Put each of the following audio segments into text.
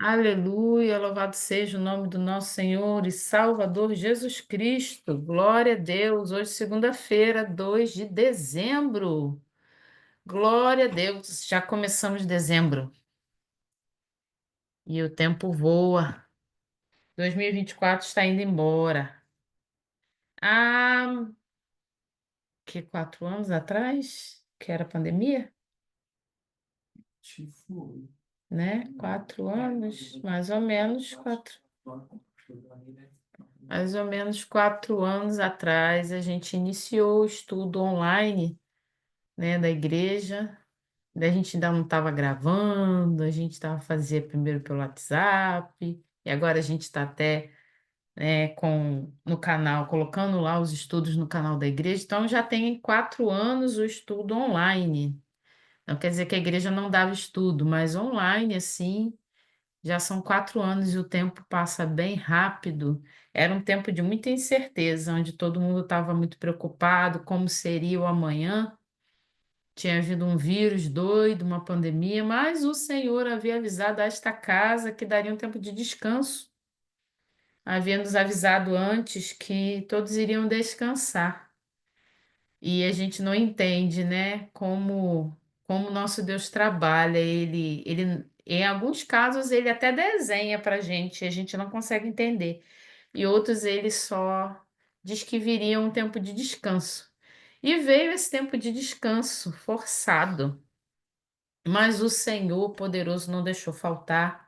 Aleluia, louvado seja o nome do nosso Senhor e Salvador Jesus Cristo. Glória a Deus. Hoje, segunda-feira, 2 de dezembro. Glória a Deus. Já começamos dezembro e o tempo voa. 2024 está indo embora. Ah, que 4 anos atrás, que era a pandemia, Tipo, né? 4 anos, mais ou menos, mais ou menos 4 anos atrás, a gente iniciou o estudo online, né, da igreja. Daí a gente ainda não estava gravando, a gente estava fazendo primeiro pelo WhatsApp, e agora a gente está até, né, no canal, colocando lá os estudos no canal da igreja. Então já tem 4 anos o estudo online. Não quer dizer que a igreja não dava estudo, mas online, assim, já são 4 anos e o tempo passa bem rápido. Era um tempo de muita incerteza, onde todo mundo estava muito preocupado, como seria o amanhã. Tinha havido um vírus doido, uma pandemia, mas o Senhor havia avisado a esta casa que daria um tempo de descanso. Havia nos avisado antes que todos iriam descansar. E a gente não entende, né, como o nosso Deus trabalha. Em alguns casos, ele até desenha para a gente não consegue entender. E outros, ele só diz que viria um tempo de descanso. E veio esse tempo de descanso forçado. Mas o Senhor poderoso não deixou faltar.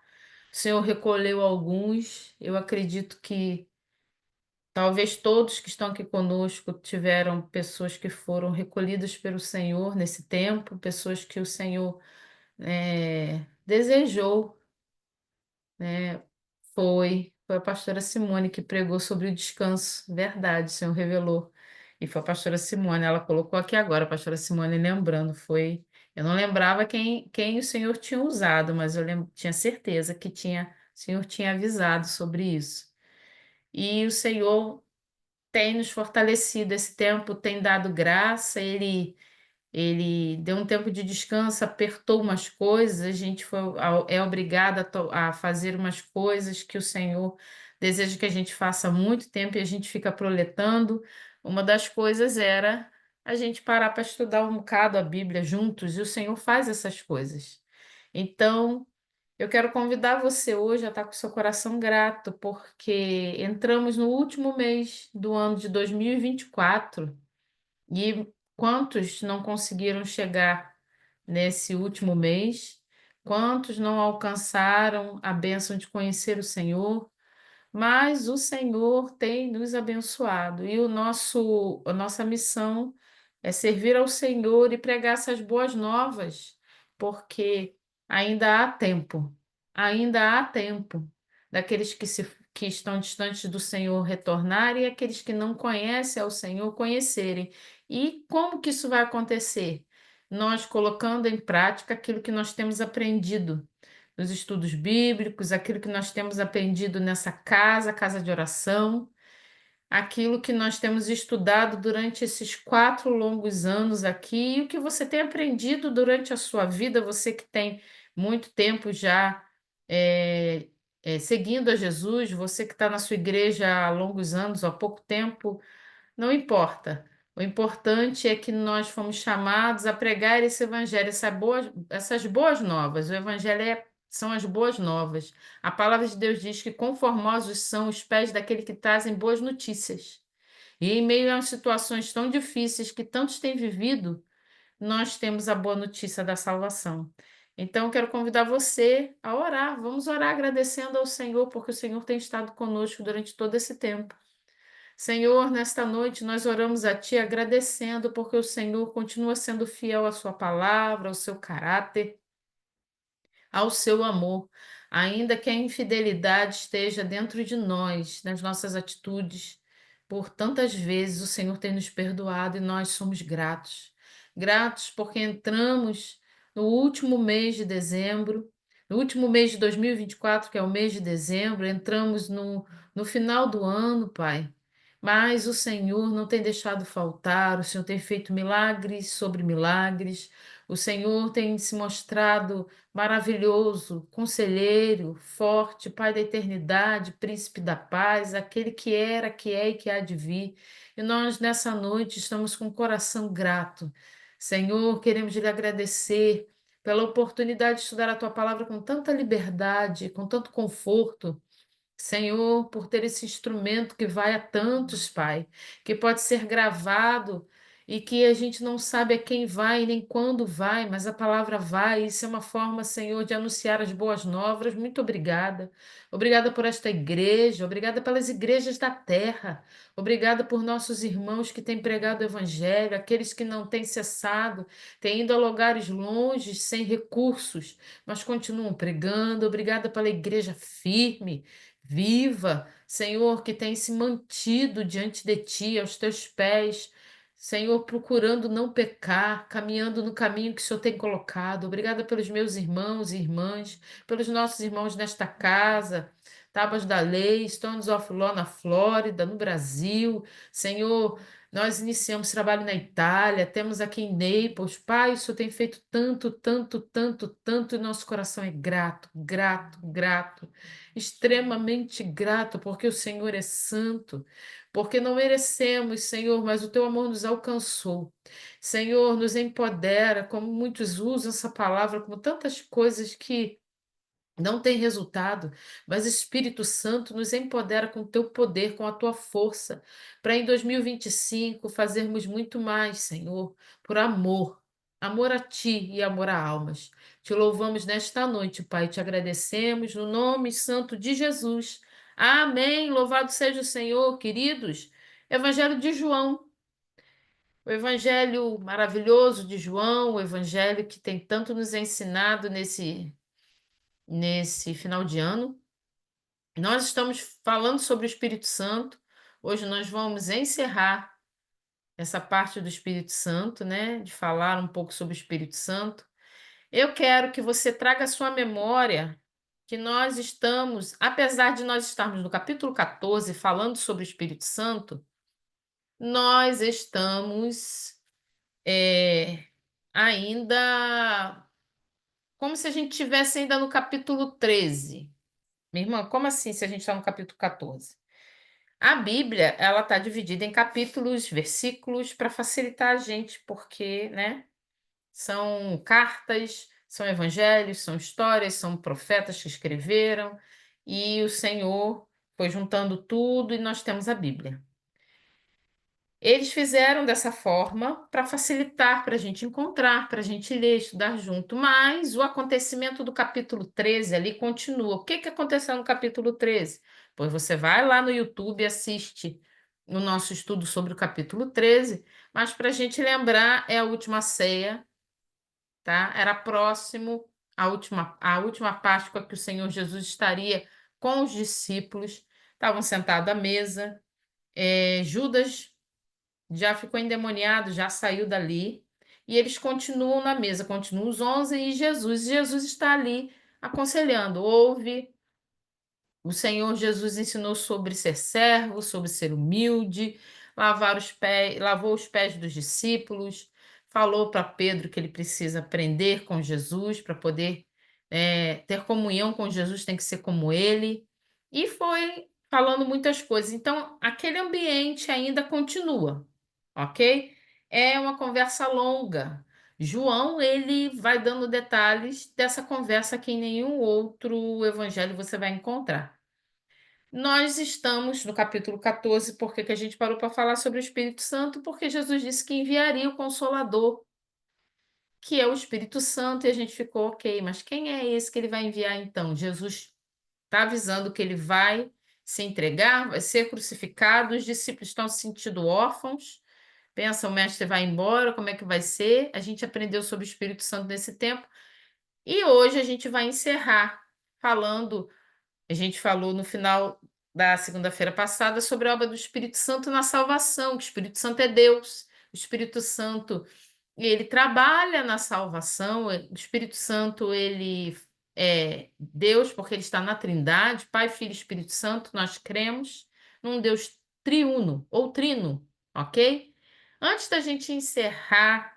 O Senhor recolheu alguns. Eu acredito que talvez todos que estão aqui conosco tiveram pessoas que foram recolhidas pelo Senhor nesse tempo, pessoas que o Senhor desejou, né? Foi a pastora Simone que pregou sobre o descanso. Verdade, o Senhor revelou. E foi a pastora Simone, ela colocou aqui agora, a pastora Simone lembrando, foi. Eu não lembrava quem o Senhor tinha usado, mas tinha certeza que o Senhor tinha avisado sobre isso. E o Senhor tem nos fortalecido esse tempo, tem dado graça, ele deu um tempo de descanso, apertou umas coisas, a gente é obrigada a fazer umas coisas que o Senhor deseja que a gente faça há muito tempo e a gente fica proletando. Uma das coisas era a gente parar para estudar um bocado a Bíblia juntos, e o Senhor faz essas coisas. Então, eu quero convidar você hoje a estar com seu coração grato, porque entramos no último mês do ano de 2024 e quantos não conseguiram chegar nesse último mês? Quantos não alcançaram a bênção de conhecer o Senhor? Mas o Senhor tem nos abençoado e a nossa missão é servir ao Senhor e pregar essas boas novas, porque ainda há tempo daqueles que estão distantes do Senhor retornarem e aqueles que não conhecem ao Senhor conhecerem. E como que isso vai acontecer? Nós colocando em prática aquilo que nós temos aprendido nos estudos bíblicos, aquilo que nós temos aprendido nessa casa de oração, aquilo que nós temos estudado durante esses 4 longos anos aqui, e o que você tem aprendido durante a sua vida, você que tem muito tempo já é, seguindo a Jesus, você que está na sua igreja há longos anos, há pouco tempo, não importa. O importante é que nós fomos chamados a pregar esse evangelho, essas boas novas. O evangelho são as boas novas. A palavra de Deus diz que conformosos são os pés daquele que trazem boas notícias. E em meio a situações tão difíceis que tantos têm vivido, nós temos a boa notícia da salvação. Então, eu quero convidar você a orar. Vamos orar agradecendo ao Senhor, porque o Senhor tem estado conosco durante todo esse tempo. Senhor, nesta noite nós oramos a Ti agradecendo porque o Senhor continua sendo fiel à Sua palavra, ao seu caráter, ao seu amor, ainda que a infidelidade esteja dentro de nós, nas nossas atitudes. Por tantas vezes o Senhor tem nos perdoado e nós somos gratos. Gratos porque entramos no último mês de dezembro, no último mês de 2024, que é o mês de dezembro, entramos no final do ano, Pai. Mas o Senhor não tem deixado faltar, o Senhor tem feito milagres sobre milagres. O Senhor tem se mostrado maravilhoso, conselheiro, forte, Pai da eternidade, príncipe da paz, aquele que era, que é e que há de vir. E nós, nessa noite, estamos com o coração grato. Senhor, queremos lhe agradecer pela oportunidade de estudar a tua palavra com tanta liberdade, com tanto conforto. Senhor, por ter esse instrumento que vai a tantos, Pai, que pode ser gravado e que a gente não sabe a quem vai nem quando vai, mas a palavra vai. Isso é uma forma, Senhor, de anunciar as boas novas. Muito obrigada. Obrigada por esta igreja, obrigada pelas igrejas da terra, obrigada por nossos irmãos que têm pregado o evangelho, aqueles que não têm cessado, têm ido a lugares longes, sem recursos, mas continuam pregando. Obrigada pela igreja firme, viva, Senhor, que tem se mantido diante de ti, aos teus pés, Senhor, procurando não pecar, caminhando no caminho que o Senhor tem colocado. Obrigada pelos meus irmãos e irmãs, pelos nossos irmãos nesta casa, Tábuas da Lei, Stones of Law na Flórida, no Brasil. Senhor, nós iniciamos trabalho na Itália, temos aqui em Naples. Pai, o Senhor tem feito tanto, tanto, tanto, tanto, e nosso coração é grato, grato, grato, extremamente grato, porque o Senhor é santo, porque não merecemos, Senhor, mas o teu amor nos alcançou. Senhor, nos empodera, como muitos usam essa palavra, como tantas coisas que não tem resultado, mas Espírito Santo nos empodera com o teu poder, com a tua força, para em 2025 fazermos muito mais, Senhor, por amor, amor a ti e amor a almas. Te louvamos nesta noite, Pai, te agradecemos no nome santo de Jesus. Amém. Louvado seja o Senhor, queridos. Evangelho de João. O evangelho maravilhoso de João, o evangelho que tem tanto nos ensinado nesse final de ano. Nós estamos falando sobre o Espírito Santo. Hoje nós vamos encerrar essa parte do Espírito Santo, né? De falar um pouco sobre o Espírito Santo. Eu quero que você traga à sua memória que nós estamos, apesar de nós estarmos no capítulo 14 falando sobre o Espírito Santo, nós estamos ainda como se a gente estivesse ainda no capítulo 13. Minha irmã, como assim se a gente está no capítulo 14? A Bíblia, ela está dividida em capítulos, versículos, para facilitar a gente, porque, né, são cartas, são evangelhos, são histórias, são profetas que escreveram, e o Senhor foi juntando tudo e nós temos a Bíblia. Eles fizeram dessa forma para facilitar, para a gente encontrar, para a gente ler, estudar junto. Mas o acontecimento do capítulo 13 ali continua. O que que aconteceu no capítulo 13? Pois você vai lá no YouTube e assiste o nosso estudo sobre o capítulo 13. Mas para a gente lembrar, é a última ceia, tá? Era próximo a última Páscoa que o Senhor Jesus estaria com os discípulos. Estavam sentados à mesa. Judas já ficou endemoniado, já saiu dali. E eles continuam na mesa, continuam os 11 e Jesus. Jesus está ali aconselhando. Ouve, o Senhor Jesus ensinou sobre ser servo, sobre ser humilde, lavar os pés, lavou os pés dos discípulos, falou para Pedro que ele precisa aprender com Jesus para poder ter comunhão com Jesus, tem que ser como ele. E foi falando muitas coisas. Então, aquele ambiente ainda continua, ok? É uma conversa longa. João, ele vai dando detalhes dessa conversa que em nenhum outro evangelho você vai encontrar. Nós estamos no capítulo 14, porque que a gente parou para falar sobre o Espírito Santo, porque Jesus disse que enviaria o Consolador, que é o Espírito Santo, e a gente ficou, ok, mas quem é esse que ele vai enviar então? Jesus está avisando que ele vai se entregar, vai ser crucificado, os discípulos estão se sentindo órfãos, pensa, o mestre vai embora, como é que vai ser? A gente aprendeu sobre o Espírito Santo nesse tempo, e hoje a gente vai encerrar falando. A gente falou no final da segunda-feira passada sobre a obra do Espírito Santo na salvação, que o Espírito Santo é Deus. O Espírito Santo, ele trabalha na salvação. O Espírito Santo, ele é Deus porque ele está na Trindade, Pai, Filho e Espírito Santo. Nós cremos num Deus triuno ou trino, ok? Antes da gente encerrar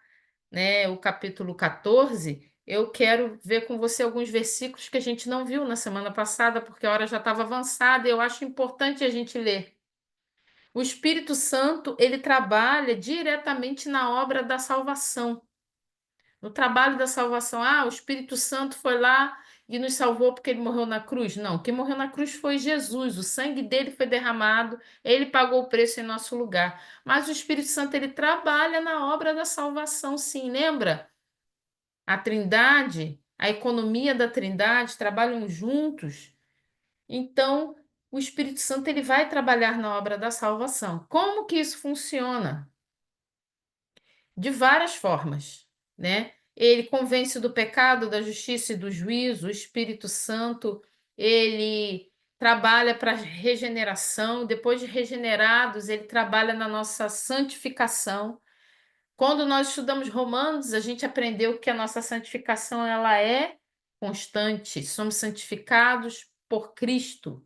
né, o capítulo 14, eu quero ver com você alguns versículos que a gente não viu na semana passada, porque a hora já estava avançada e eu acho importante a gente ler. O Espírito Santo, ele trabalha diretamente na obra da salvação. No trabalho da salvação, o Espírito Santo foi lá e nos salvou porque ele morreu na cruz. Não, quem morreu na cruz foi Jesus. O sangue dele foi derramado, ele pagou o preço em nosso lugar. Mas o Espírito Santo, ele trabalha na obra da salvação, sim, lembra? A Trindade, a economia da Trindade trabalham juntos. Então, o Espírito Santo, ele vai trabalhar na obra da salvação. Como que isso funciona? De várias formas, né? Ele convence do pecado, da justiça e do juízo. O Espírito Santo, ele trabalha para regeneração. Depois de regenerados, ele trabalha na nossa santificação. Quando nós estudamos Romanos, a gente aprendeu que a nossa santificação ela é constante. Somos santificados por Cristo.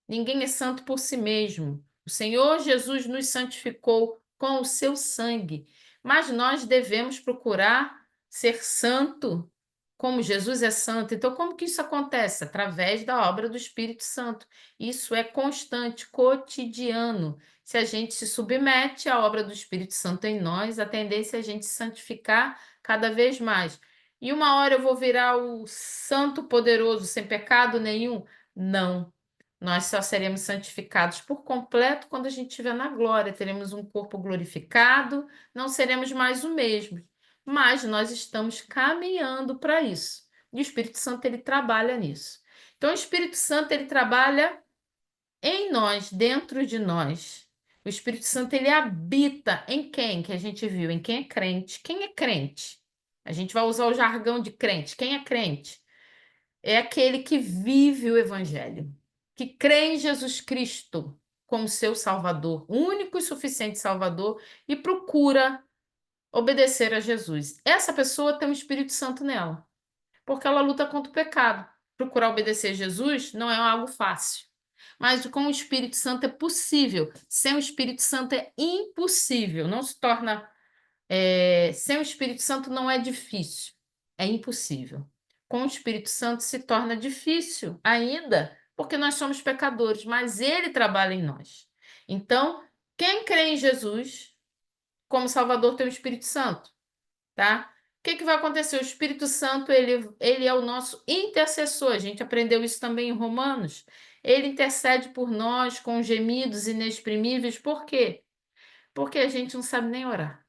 Ninguém é santo por si mesmo. O Senhor Jesus nos santificou com o seu sangue, mas nós devemos procurar ser santo como Jesus é santo. Então, como que isso acontece? Através da obra do Espírito Santo. Isso é constante, cotidiano. Se a gente se submete à obra do Espírito Santo em nós, a tendência é a gente se santificar cada vez mais. E uma hora eu vou virar o santo poderoso sem pecado nenhum? Não. Nós só seremos santificados por completo quando a gente estiver na glória. Teremos um corpo glorificado, não seremos mais o mesmo. Mas nós estamos caminhando para isso. E o Espírito Santo, ele trabalha nisso. Então, o Espírito Santo, ele trabalha em nós, dentro de nós. O Espírito Santo, ele habita em quem? Que a gente viu, em quem é crente. Quem é crente? A gente vai usar o jargão de crente. Quem é crente? É aquele que vive o Evangelho, que crê em Jesus Cristo como seu Salvador, único e suficiente Salvador, e procura obedecer a Jesus. Essa pessoa tem o Espírito Santo nela, porque ela luta contra o pecado. Procurar obedecer a Jesus não é algo fácil. Mas com o Espírito Santo é possível. Sem o Espírito Santo é impossível. Não se torna sem o Espírito Santo não é difícil, é impossível. Com o Espírito Santo se torna difícil ainda, porque nós somos pecadores, mas ele trabalha em nós. Então, quem crê em Jesus como Salvador tem o Espírito Santo, tá? O que que vai acontecer? O Espírito Santo, ele é o nosso intercessor. A gente aprendeu isso também em Romanos. Ele intercede por nós com gemidos inexprimíveis. Por quê? Porque a gente não sabe nem orar.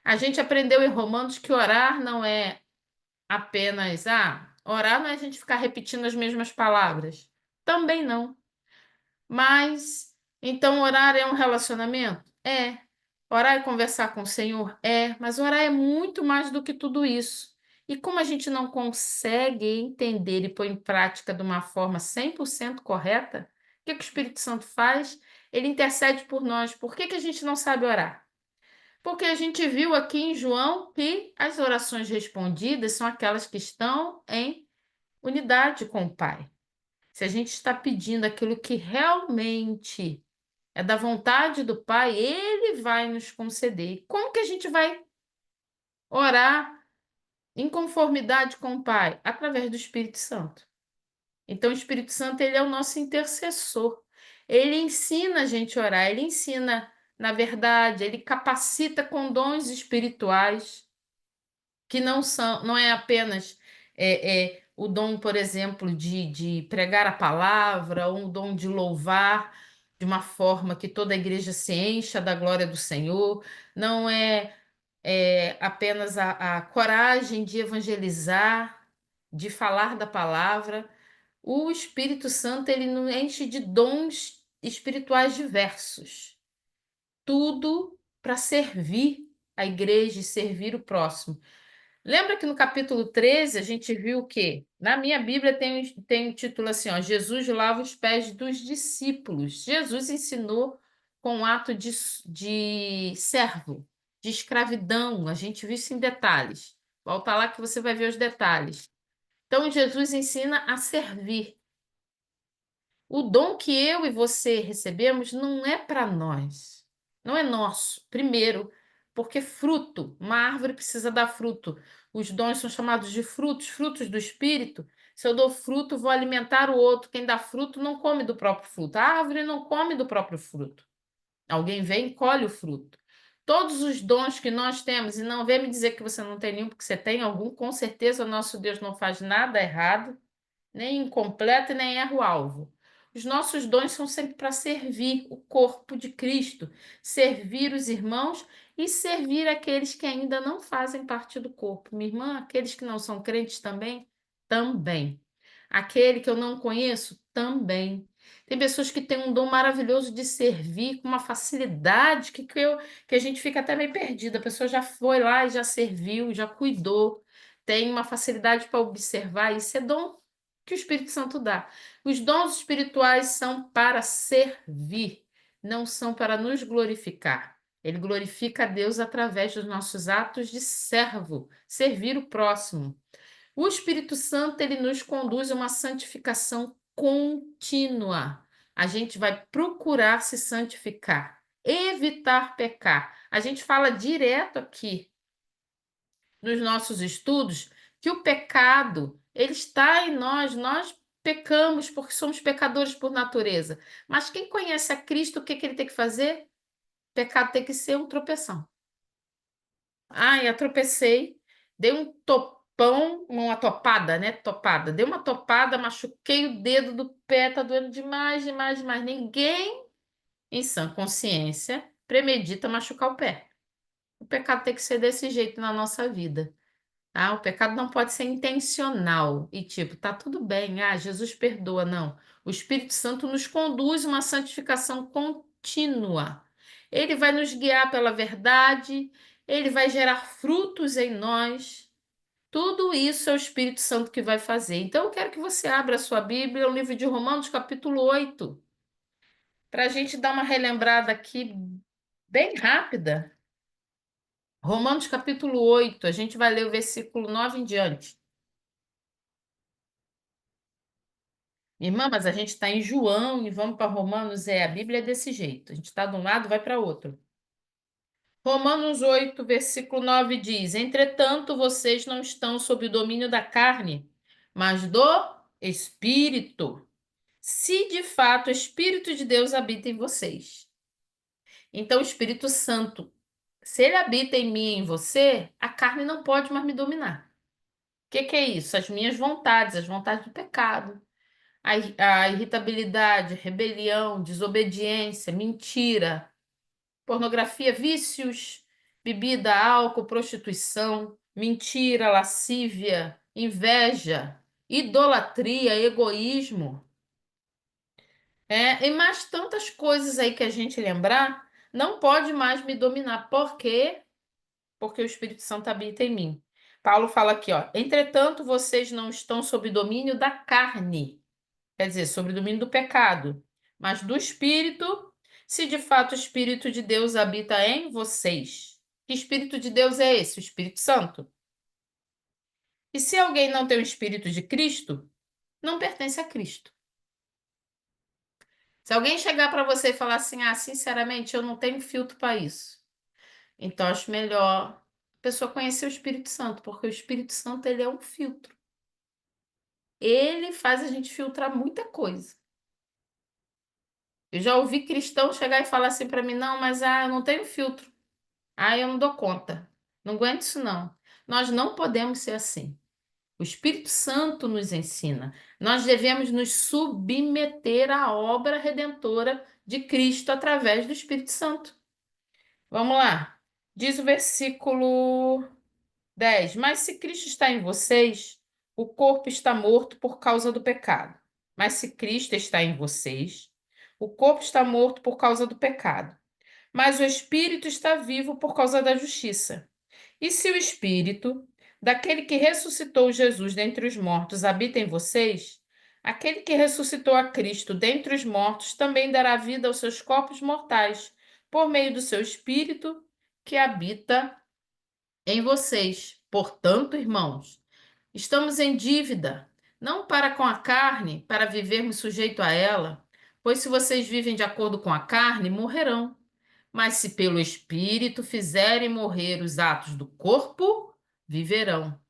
A gente aprendeu em Romanos que orar não é apenas, orar não é a gente ficar repetindo as mesmas palavras. Também não. Mas, então, orar é um relacionamento? É. Orar é conversar com o Senhor? É. Mas orar é muito mais do que tudo isso. E como a gente não consegue entender e pôr em prática de uma forma 100% correta, o que que o Espírito Santo faz? Ele intercede por nós. Por que que a gente não sabe orar? Porque a gente viu aqui em João que as orações respondidas são aquelas que estão em unidade com o Pai. Se a gente está pedindo aquilo que realmente é da vontade do Pai, Ele vai nos conceder. Como que a gente vai orar em conformidade com o Pai? Através do Espírito Santo. Então, o Espírito Santo, ele é o nosso intercessor. Ele ensina a gente a orar, ele ensina, na verdade, ele capacita com dons espirituais que não são, não é apenas o dom, por exemplo, de pregar a palavra, ou o dom de louvar de uma forma que toda a igreja se encha da glória do Senhor, não é apenas a coragem de evangelizar, de falar da palavra. O Espírito Santo, ele nos enche de dons espirituais diversos, tudo para servir a igreja e servir o próximo. Lembra que no capítulo 13 a gente viu que na minha Bíblia tem um título assim, ó, Jesus lava os pés dos discípulos. Jesus ensinou com um ato de servo, de escravidão. A gente viu isso em detalhes. Volta lá que você vai ver os detalhes. Então, Jesus ensina a servir. O dom que eu e você recebemos não é para nós, não é nosso. Primeiro, porque fruto, uma árvore precisa dar fruto. Os dons são chamados de frutos, frutos do Espírito. Se eu dou fruto, vou alimentar o outro. Quem dá fruto não come do próprio fruto. A árvore não come do próprio fruto. Alguém vem e colhe o fruto. Todos os dons que nós temos, e não vem me dizer que você não tem nenhum, porque você tem algum, com certeza o nosso Deus não faz nada errado, nem incompleto e nem erra o alvo. Os nossos dons são sempre para servir o corpo de Cristo, servir os irmãos e servir aqueles que ainda não fazem parte do corpo. Minha irmã, aqueles que não são crentes também? Também. Aquele que eu não conheço? Também. Tem pessoas que têm um dom maravilhoso de servir com uma facilidade que a gente fica até meio perdida. A pessoa já foi lá e já serviu, já cuidou, tem uma facilidade para observar. Isso é dom que o Espírito Santo dá. Os dons espirituais são para servir, não são para nos glorificar. Ele glorifica a Deus através dos nossos atos de servo, servir o próximo. O Espírito Santo, ele nos conduz a uma santificação contínua. A gente vai procurar se santificar, evitar pecar. A gente fala direto aqui nos nossos estudos que o pecado, ele está em nós, nós pecamos porque somos pecadores por natureza. Mas quem conhece a Cristo, o que que ele tem que fazer? Pecado tem que ser um tropeção. Ai, eu tropecei, dei um topão, uma topada, né? Topada. Dei uma topada, machuquei o dedo do pé, tá doendo demais, demais, demais. Ninguém, em sã consciência, premedita machucar o pé. O pecado tem que ser desse jeito na nossa vida. Tá? O pecado não pode ser intencional e tipo, tá tudo bem, Jesus perdoa, não. O Espírito Santo nos conduz a uma santificação contínua. Ele vai nos guiar pela verdade, ele vai gerar frutos em nós. Tudo isso é o Espírito Santo que vai fazer. Então, eu quero que você abra a sua Bíblia, o livro de Romanos, capítulo 8, para a gente dar uma relembrada aqui bem rápida. Romanos, capítulo 8, a gente vai ler o versículo 9 em diante. Irmã, mas a gente está em João e vamos para Romanos, a Bíblia é desse jeito. A gente está de um lado, vai para outro. Romanos 8, versículo 9 diz: Entretanto, vocês não estão sob o domínio da carne, mas do Espírito. Se de fato o Espírito de Deus habita em vocês. Então, o Espírito Santo, se ele habita em mim e em você, a carne não pode mais me dominar. O que que é isso? As minhas vontades, as vontades do pecado. A irritabilidade, rebelião, desobediência, mentira, pornografia, vícios, bebida, álcool, prostituição, mentira, lascívia, inveja, idolatria, egoísmo, e mais tantas coisas aí que a gente lembrar, não pode mais me dominar. Por quê? Porque o Espírito Santo habita em mim. Paulo fala aqui, ó, entretanto, vocês não estão sob domínio da carne, quer dizer, sobre o domínio do pecado, mas do Espírito, se de fato o Espírito de Deus habita em vocês. Que Espírito de Deus é esse? O Espírito Santo. E se alguém não tem o Espírito de Cristo, não pertence a Cristo. Se alguém chegar para você e falar assim, sinceramente, eu não tenho filtro para isso, então acho melhor a pessoa conhecer o Espírito Santo, porque o Espírito Santo ele é um filtro. Ele faz a gente filtrar muita coisa. Eu já ouvi cristão chegar e falar assim para mim, não, mas eu não tenho filtro. Eu não dou conta. Não aguento isso, não. Nós não podemos ser assim. O Espírito Santo nos ensina. Nós devemos nos submeter à obra redentora de Cristo através do Espírito Santo. Vamos lá. Diz o versículo 10. Mas se Cristo está em vocês, o corpo está morto por causa do pecado. Mas se Cristo está em vocês, o corpo está morto por causa do pecado. Mas o espírito está vivo por causa da justiça. E se o espírito daquele que ressuscitou Jesus dentre os mortos habita em vocês, aquele que ressuscitou a Cristo dentre os mortos também dará vida aos seus corpos mortais, por meio do seu espírito que habita em vocês. Portanto, irmãos, estamos em dívida, não para com a carne, para vivermos sujeito a ela, pois se vocês vivem de acordo com a carne, morrerão. Mas se pelo Espírito fizerem morrer os atos do corpo, viverão.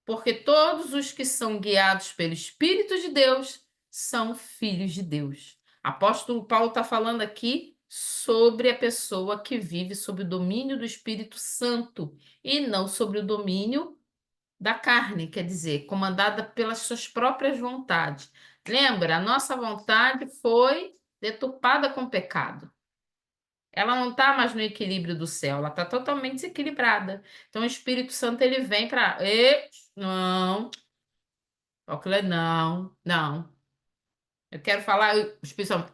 Porque todos os que são guiados pelo Espírito de Deus são filhos de Deus. Apóstolo Paulo está falando aqui sobre a pessoa que vive sob o domínio do Espírito Santo e não sobre o domínio da carne, quer dizer, comandada pelas suas próprias vontades. Lembra, a nossa vontade foi deturpada com o pecado. Ela não está mais no equilíbrio do céu, ela está totalmente desequilibrada. Então o Espírito Santo ele vem para, não, não, não. Eu quero falar, o Espírito Santo,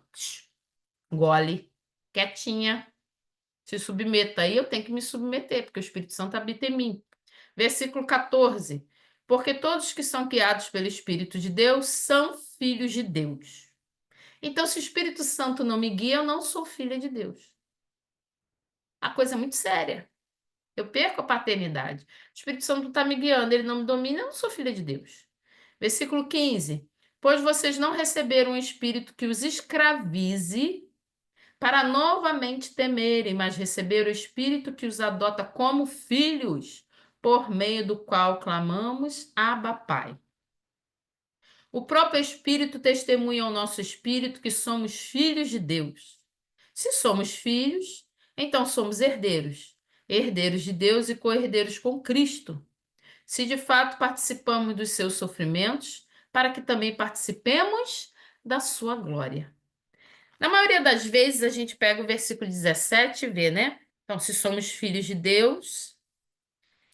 gole, quietinha, se submeta. Aí eu tenho que me submeter, porque o Espírito Santo habita em mim. Versículo 14. Porque todos que são guiados pelo Espírito de Deus são filhos de Deus. Então, se o Espírito Santo não me guia, eu não sou filha de Deus. A coisa é muito séria. Eu perco a paternidade. O Espírito Santo está me guiando, ele não me domina, eu não sou filha de Deus. Versículo 15. Pois vocês não receberam um espírito que os escravize para novamente temerem, mas receberam o espírito que os adota como filhos, por meio do qual clamamos, Abba, Pai. O próprio Espírito testemunha ao nosso espírito que somos filhos de Deus. Se somos filhos, então somos herdeiros, herdeiros de Deus e co-herdeiros com Cristo. Se de fato participamos dos seus sofrimentos, para que também participemos da sua glória. Na maioria das vezes, a gente pega o versículo 17 e vê, né? Então, se somos filhos de Deus,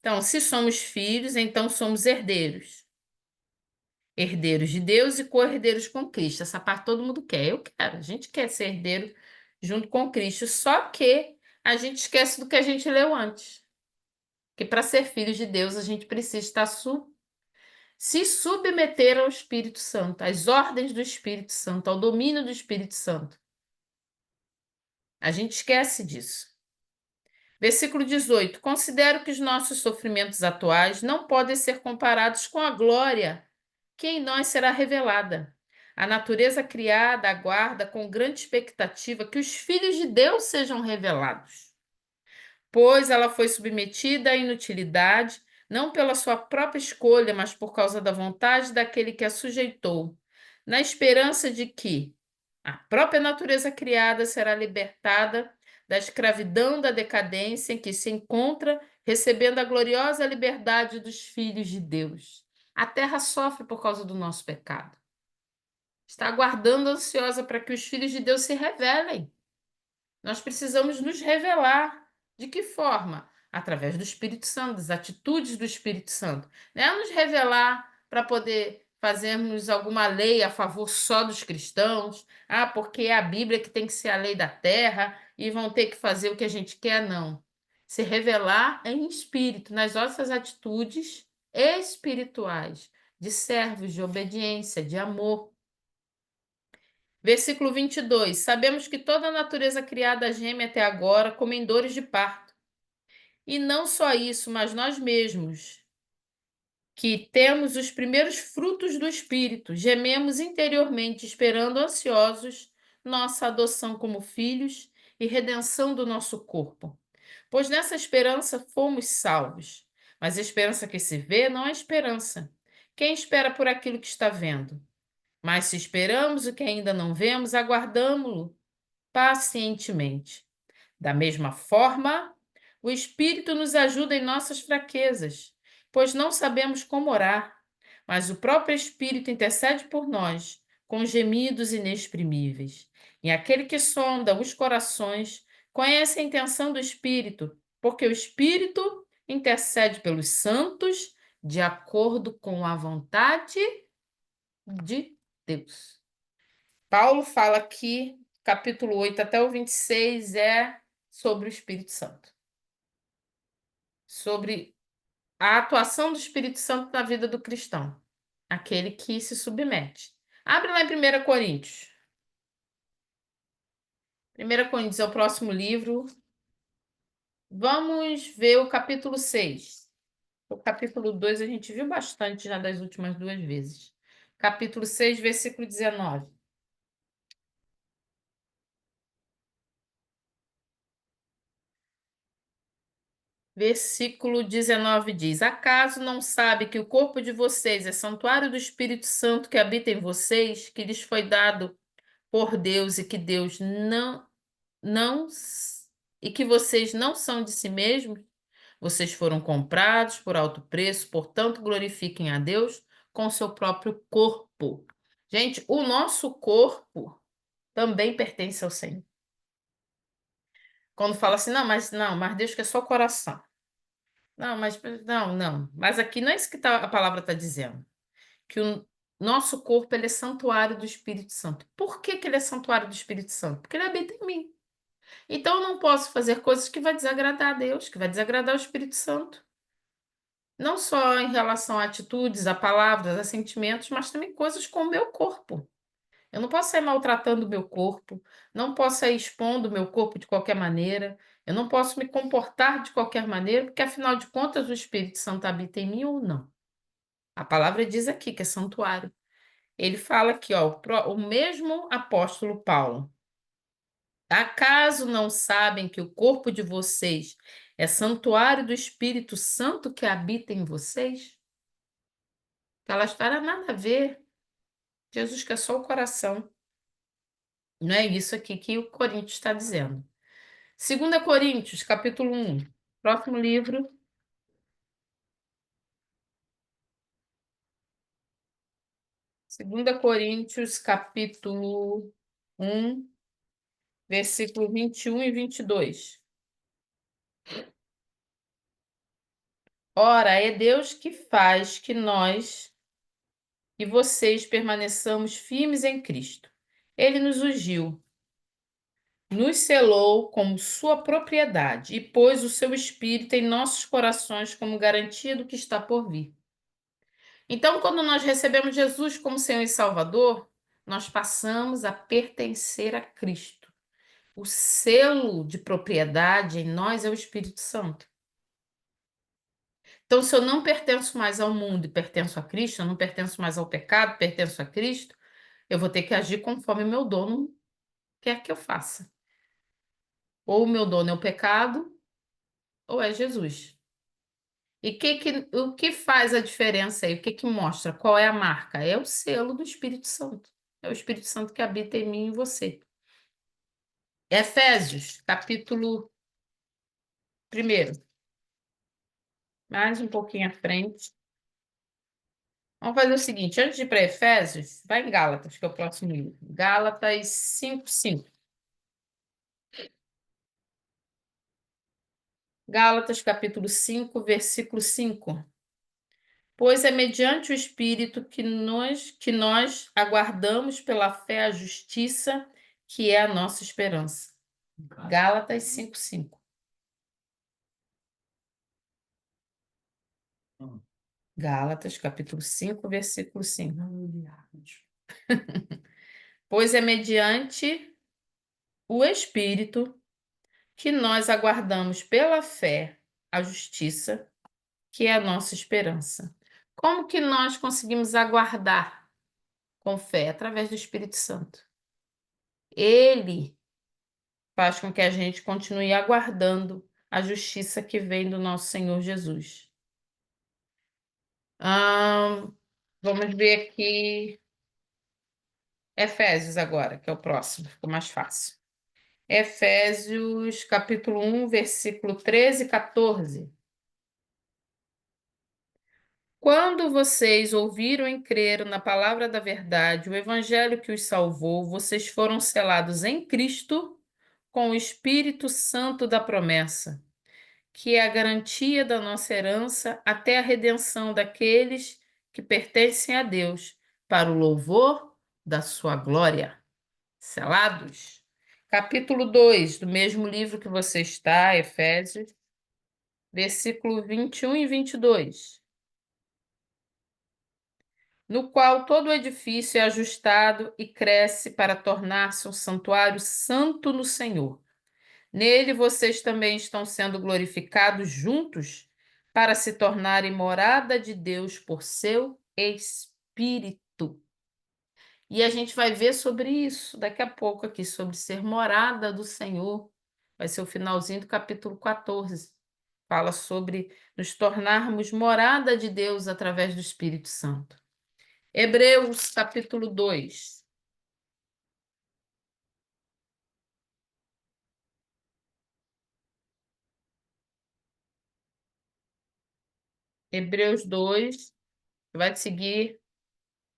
então, se somos filhos, então somos herdeiros. Herdeiros de Deus e co-herdeiros com Cristo. Essa parte todo mundo quer. Eu quero. A gente quer ser herdeiro junto com Cristo. Só que a gente esquece do que a gente leu antes. Que para ser filhos de Deus, a gente precisa estar se submeter ao Espírito Santo, às ordens do Espírito Santo, ao domínio do Espírito Santo. A gente esquece disso. Versículo 18. Considero que os nossos sofrimentos atuais não podem ser comparados com a glória que em nós será revelada. A natureza criada aguarda com grande expectativa que os filhos de Deus sejam revelados, pois ela foi submetida à inutilidade, não pela sua própria escolha, mas por causa da vontade daquele que a sujeitou, na esperança de que a própria natureza criada será libertada da escravidão da decadência em que se encontra, recebendo a gloriosa liberdade dos filhos de Deus. A terra sofre por causa do nosso pecado. Está aguardando ansiosa para que os filhos de Deus se revelem. Nós precisamos nos revelar. De que forma? Através do Espírito Santo, das atitudes do Espírito Santo. Não é nos revelar para poder fazermos alguma lei a favor só dos cristãos. Ah, porque é a Bíblia que tem que ser a lei da terra e vão ter que fazer o que a gente quer, não. Se revelar em espírito, nas nossas atitudes espirituais, de servos, de obediência, de amor. Versículo 22. Sabemos que toda a natureza criada geme até agora como em dores de parto. E não só isso, mas nós mesmos, que temos os primeiros frutos do Espírito, gememos interiormente, esperando ansiosos nossa adoção como filhos e redenção do nosso corpo. Pois nessa esperança fomos salvos. Mas a esperança que se vê não é esperança. Quem espera por aquilo que está vendo? Mas se esperamos o que ainda não vemos, aguardamo-lo pacientemente. Da mesma forma, o Espírito nos ajuda em nossas fraquezas, pois não sabemos como orar, mas o próprio Espírito intercede por nós com gemidos inexprimíveis. E aquele que sonda os corações conhece a intenção do Espírito, porque o Espírito intercede pelos santos de acordo com a vontade de Deus. Paulo fala aqui, capítulo 8 até o 26, é sobre o Espírito Santo. Sobre a atuação do Espírito Santo na vida do cristão, aquele que se submete. Abre lá em 1 Coríntios. 1 Coríntios é o próximo livro. Vamos ver o capítulo 6. O capítulo 2 a gente viu bastante já das últimas duas vezes. Capítulo 6, versículo 19. Versículo 19 diz: Acaso não sabe que o corpo de vocês é santuário do Espírito Santo que habita em vocês, que lhes foi dado por Deus e que Deus não e que vocês não são de si mesmos? Vocês foram comprados por alto preço, portanto, glorifiquem a Deus com o seu próprio corpo. Gente, o nosso corpo também pertence ao Senhor. Quando fala assim, não, mas Deus quer só o coração. Não, mas não. Mas aqui não é isso que a palavra está dizendo. Que o nosso corpo ele é santuário do Espírito Santo. Por que que ele é santuário do Espírito Santo? Porque ele habita em mim. Então eu não posso fazer coisas que vai desagradar a Deus, que vai desagradar o Espírito Santo. Não só em relação a atitudes, a palavras, a sentimentos, mas também coisas com o meu corpo. Eu não posso sair maltratando o meu corpo, não posso sair expondo o meu corpo de qualquer maneira, eu não posso me comportar de qualquer maneira, porque afinal de contas o Espírito Santo habita em mim ou não. A palavra diz aqui que é santuário. Ele fala aqui, ó, o mesmo apóstolo Paulo. Acaso não sabem que o corpo de vocês é santuário do Espírito Santo que habita em vocês? Aquela história nada a ver. Jesus quer só o coração. Não é isso aqui que o Coríntios está dizendo. 2 Coríntios, capítulo 1. Próximo livro. 2 Coríntios, capítulo 1, versículo 21 e 22. Ora, é Deus que faz que nós e vocês permaneçamos firmes em Cristo. Ele nos ungiu, nos selou como sua propriedade e pôs o seu Espírito em nossos corações como garantia do que está por vir. Então, quando nós recebemos Jesus como Senhor e Salvador, nós passamos a pertencer a Cristo. O selo de propriedade em nós é o Espírito Santo. Então, se eu não pertenço mais ao mundo e pertenço a Cristo, eu não pertenço mais ao pecado, pertenço a Cristo, eu vou ter que agir conforme o meu dono quer que eu faça. Ou o meu dono é o pecado, ou é Jesus. E o que faz a diferença aí? O que mostra? Qual é a marca? É o selo do Espírito Santo. É o Espírito Santo que habita em mim e em você. Efésios, capítulo 1. Mais um pouquinho à frente. Vamos fazer o seguinte, antes de ir para Efésios, vai em Gálatas, que é o próximo livro. Gálatas 5:5. Gálatas, capítulo 5, versículo 5. Pois é mediante o Espírito que nós aguardamos pela fé a justiça, que é a nossa esperança. Gálatas 5:5. Gálatas, capítulo 5, versículo 5. Pois é mediante o Espírito que nós aguardamos pela fé a justiça, que é a nossa esperança. Como que nós conseguimos aguardar com fé? Através do Espírito Santo. Ele faz com que a gente continue aguardando a justiça que vem do nosso Senhor Jesus. Vamos ver aqui Efésios agora, que é o próximo, ficou mais fácil. Efésios, capítulo 1, versículo 13 e 14. Quando vocês ouviram e creram na palavra da verdade, o evangelho que os salvou, vocês foram selados em Cristo com o Espírito Santo da promessa, que é a garantia da nossa herança até a redenção daqueles que pertencem a Deus, para o louvor da sua glória. Selados. Capítulo 2 do mesmo livro que você está, Efésios, versículo 21 e 22. No qual todo o edifício é ajustado e cresce para tornar-se um santuário santo no Senhor. Nele vocês também estão sendo glorificados juntos para se tornarem morada de Deus por seu Espírito. E a gente vai ver sobre isso daqui a pouco aqui, sobre ser morada do Senhor. Vai ser o finalzinho do capítulo 14. Fala sobre nos tornarmos morada de Deus através do Espírito Santo. Hebreus, capítulo 2. Hebreus 2, vai seguir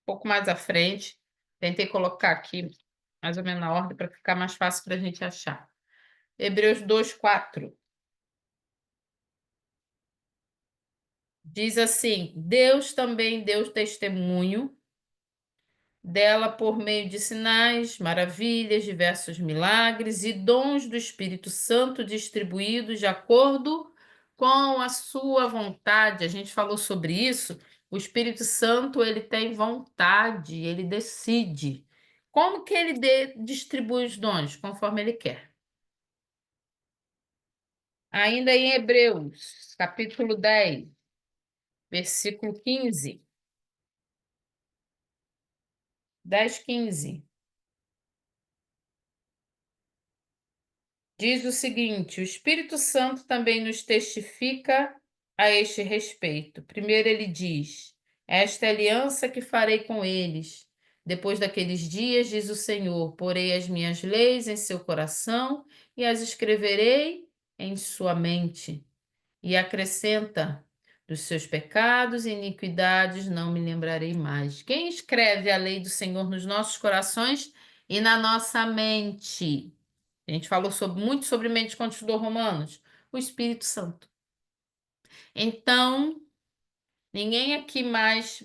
um pouco mais à frente. Tentei colocar aqui mais ou menos na ordem para ficar mais fácil para a gente achar. Hebreus 2, 4. Diz assim: Deus também deu testemunho dela por meio de sinais, maravilhas, diversos milagres e dons do Espírito Santo distribuídos de acordo com a sua vontade. A gente falou sobre isso. O Espírito Santo, ele tem vontade, ele decide. Como que ele distribui os dons? Conforme ele quer. Ainda em Hebreus, capítulo 10, versículo 15. 10, 15. Diz o seguinte: o Espírito Santo também nos testifica a este respeito. Primeiro, ele diz: Esta é a aliança que farei com eles. Depois daqueles dias, diz o Senhor: Porei as minhas leis em seu coração e as escreverei em sua mente. E acrescenta: Dos seus pecados e iniquidades não me lembrarei mais. Quem escreve a lei do Senhor nos nossos corações e na nossa mente? A gente falou muito sobre mente quando estudou Romanos. O Espírito Santo. Então, ninguém aqui mais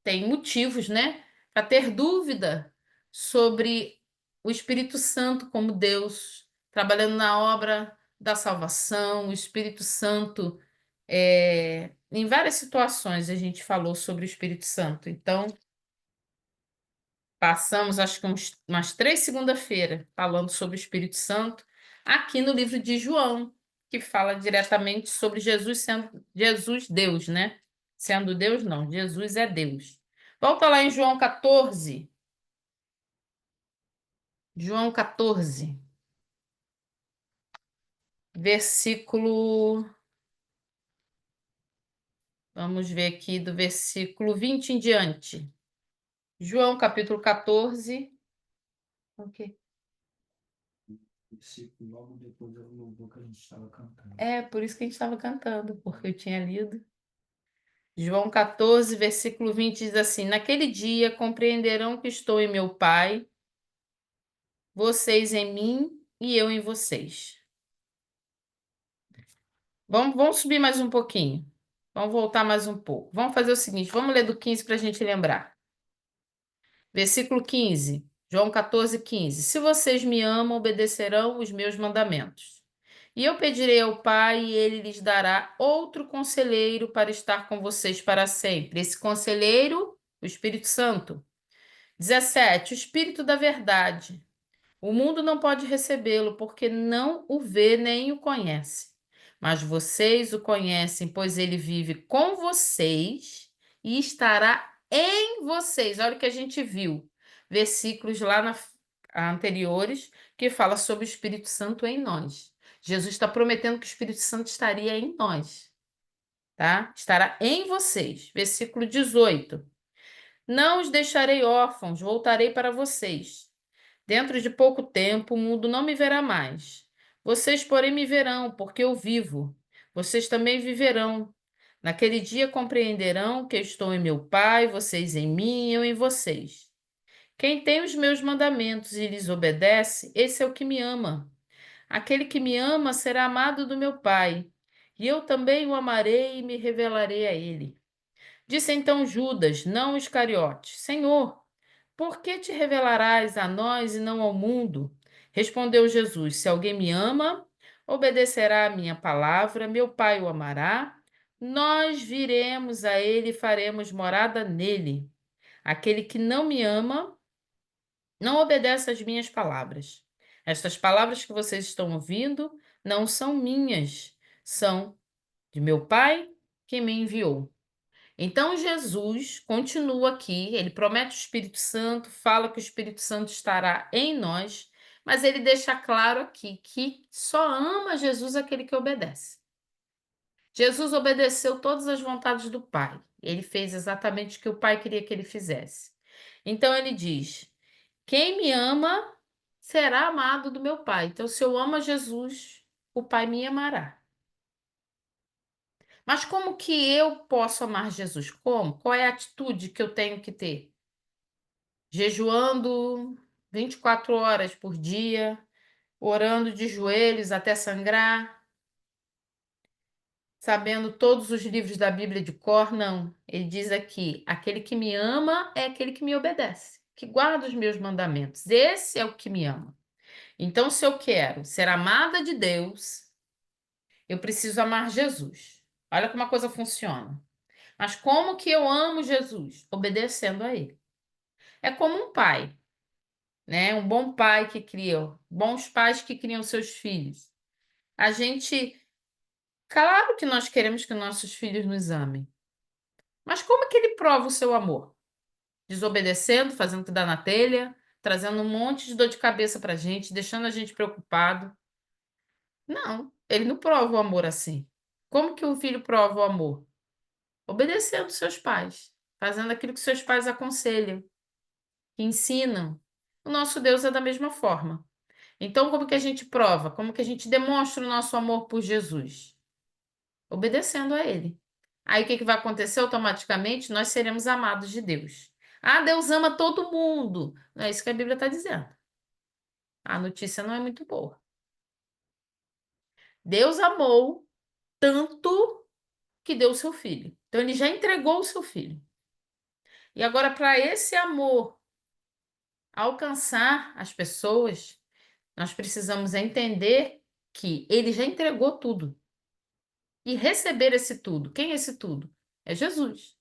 tem motivos, né, para ter dúvida sobre o Espírito Santo como Deus, trabalhando na obra da salvação, o Espírito Santo. Em várias situações a gente falou sobre o Espírito Santo. Então, passamos, acho que umas 3 segunda-feira falando sobre o Espírito Santo, aqui no livro de João, que fala diretamente sobre Jesus sendo Jesus Deus, né? Sendo Deus, não, Jesus é Deus. Volta lá em João 14. João 14, versículo. Vamos ver aqui do versículo 20 em diante. João capítulo 14. Ok. Versículo logo depois do louvor que a gente estava cantando. Por isso que a gente estava cantando, porque eu tinha lido. João 14, versículo 20 diz assim: Naquele dia compreenderão que estou em meu Pai, vocês em mim e eu em vocês. Vamos subir mais um pouquinho. Vamos voltar mais um pouco. Vamos fazer o seguinte: vamos ler do 15 para a gente lembrar. Versículo 15, João 14, 15. Se vocês me amam, obedecerão os meus mandamentos. E eu pedirei ao Pai, e ele lhes dará outro conselheiro para estar com vocês para sempre. Esse conselheiro, o Espírito Santo. 17. O Espírito da Verdade. O mundo não pode recebê-lo, porque não o vê nem o conhece. Mas vocês o conhecem, pois ele vive com vocês e estará em vocês. Olha o que a gente viu. Versículos lá anteriores que fala sobre o Espírito Santo em nós. Jesus está prometendo que o Espírito Santo estaria em nós, tá? Estará em vocês. Versículo 18. Não os deixarei órfãos, voltarei para vocês. Dentro de pouco tempo, o mundo não me verá mais. Vocês, porém, me verão, porque eu vivo. Vocês também viverão. Naquele dia compreenderão que eu estou em meu Pai, vocês em mim e eu em vocês. Quem tem os meus mandamentos e lhes obedece, esse é o que me ama. Aquele que me ama será amado do meu Pai, e eu também o amarei e me revelarei a ele. Disse então Judas, não Iscariote: Senhor, por que te revelarás a nós e não ao mundo? Respondeu Jesus: Se alguém me ama, obedecerá à minha palavra, meu Pai o amará, nós viremos a ele e faremos morada nele. Aquele que não me ama, não obedece às minhas palavras. Estas palavras que vocês estão ouvindo não são minhas, são de meu Pai que me enviou. Então Jesus continua aqui, ele promete o Espírito Santo, fala que o Espírito Santo estará em nós, mas ele deixa claro aqui que só ama Jesus aquele que obedece. Jesus obedeceu todas as vontades do Pai. Ele fez exatamente o que o Pai queria que ele fizesse. Então ele diz: quem me ama será amado do meu Pai. Então, se eu amo a Jesus, o Pai me amará. Mas como que eu posso amar Jesus? Como? Qual é a atitude que eu tenho que ter? Jejuando 24 horas por dia, orando de joelhos até sangrar, sabendo todos os livros da Bíblia de cor? Não. Ele diz aqui: aquele que me ama é aquele que me obedece, que guarda os meus mandamentos. Esse é o que me ama. Então, se eu quero ser amada de Deus, eu preciso amar Jesus. Olha como a coisa funciona. Mas como que eu amo Jesus? Obedecendo a Ele. É como um pai, né? Um bom pai que cria, bons pais que criam seus filhos. A gente, claro que nós queremos que nossos filhos nos amem. Mas como que ele prova o seu amor? Desobedecendo, fazendo o que dá na telha, trazendo um monte de dor de cabeça pra gente, deixando a gente preocupado. Não, ele não prova o amor assim. Como que o filho prova o amor? Obedecendo seus pais, fazendo aquilo que seus pais aconselham, que ensinam. O nosso Deus é da mesma forma. Então, como que a gente prova? Como que a gente demonstra o nosso amor por Jesus? Obedecendo a Ele. Aí o que que vai acontecer? Automaticamente nós seremos amados de Deus. Ah, Deus ama todo mundo. Não é isso que a Bíblia está dizendo. A notícia não é muito boa. Deus amou tanto que deu o seu filho. Então, ele já entregou o seu filho. E agora, para esse amor alcançar as pessoas, nós precisamos entender que ele já entregou tudo. E receber esse tudo. Quem é esse tudo? É Jesus.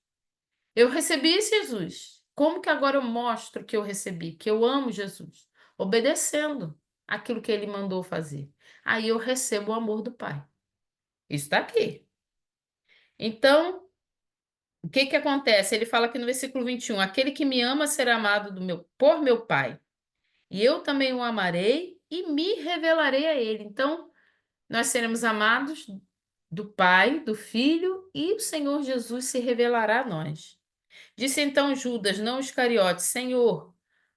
Eu recebi esse Jesus. Como que agora eu mostro que eu recebi, que eu amo Jesus? Obedecendo aquilo que ele mandou fazer. Aí eu recebo o amor do Pai. Isso está aqui. Então, o que que acontece? Ele fala aqui no versículo 21, aquele que me ama será amado por meu Pai. E eu também o amarei e me revelarei a ele. Então, nós seremos amados do Pai, do Filho, e o Senhor Jesus se revelará a nós. Disse então Judas, não Iscariotes, Senhor,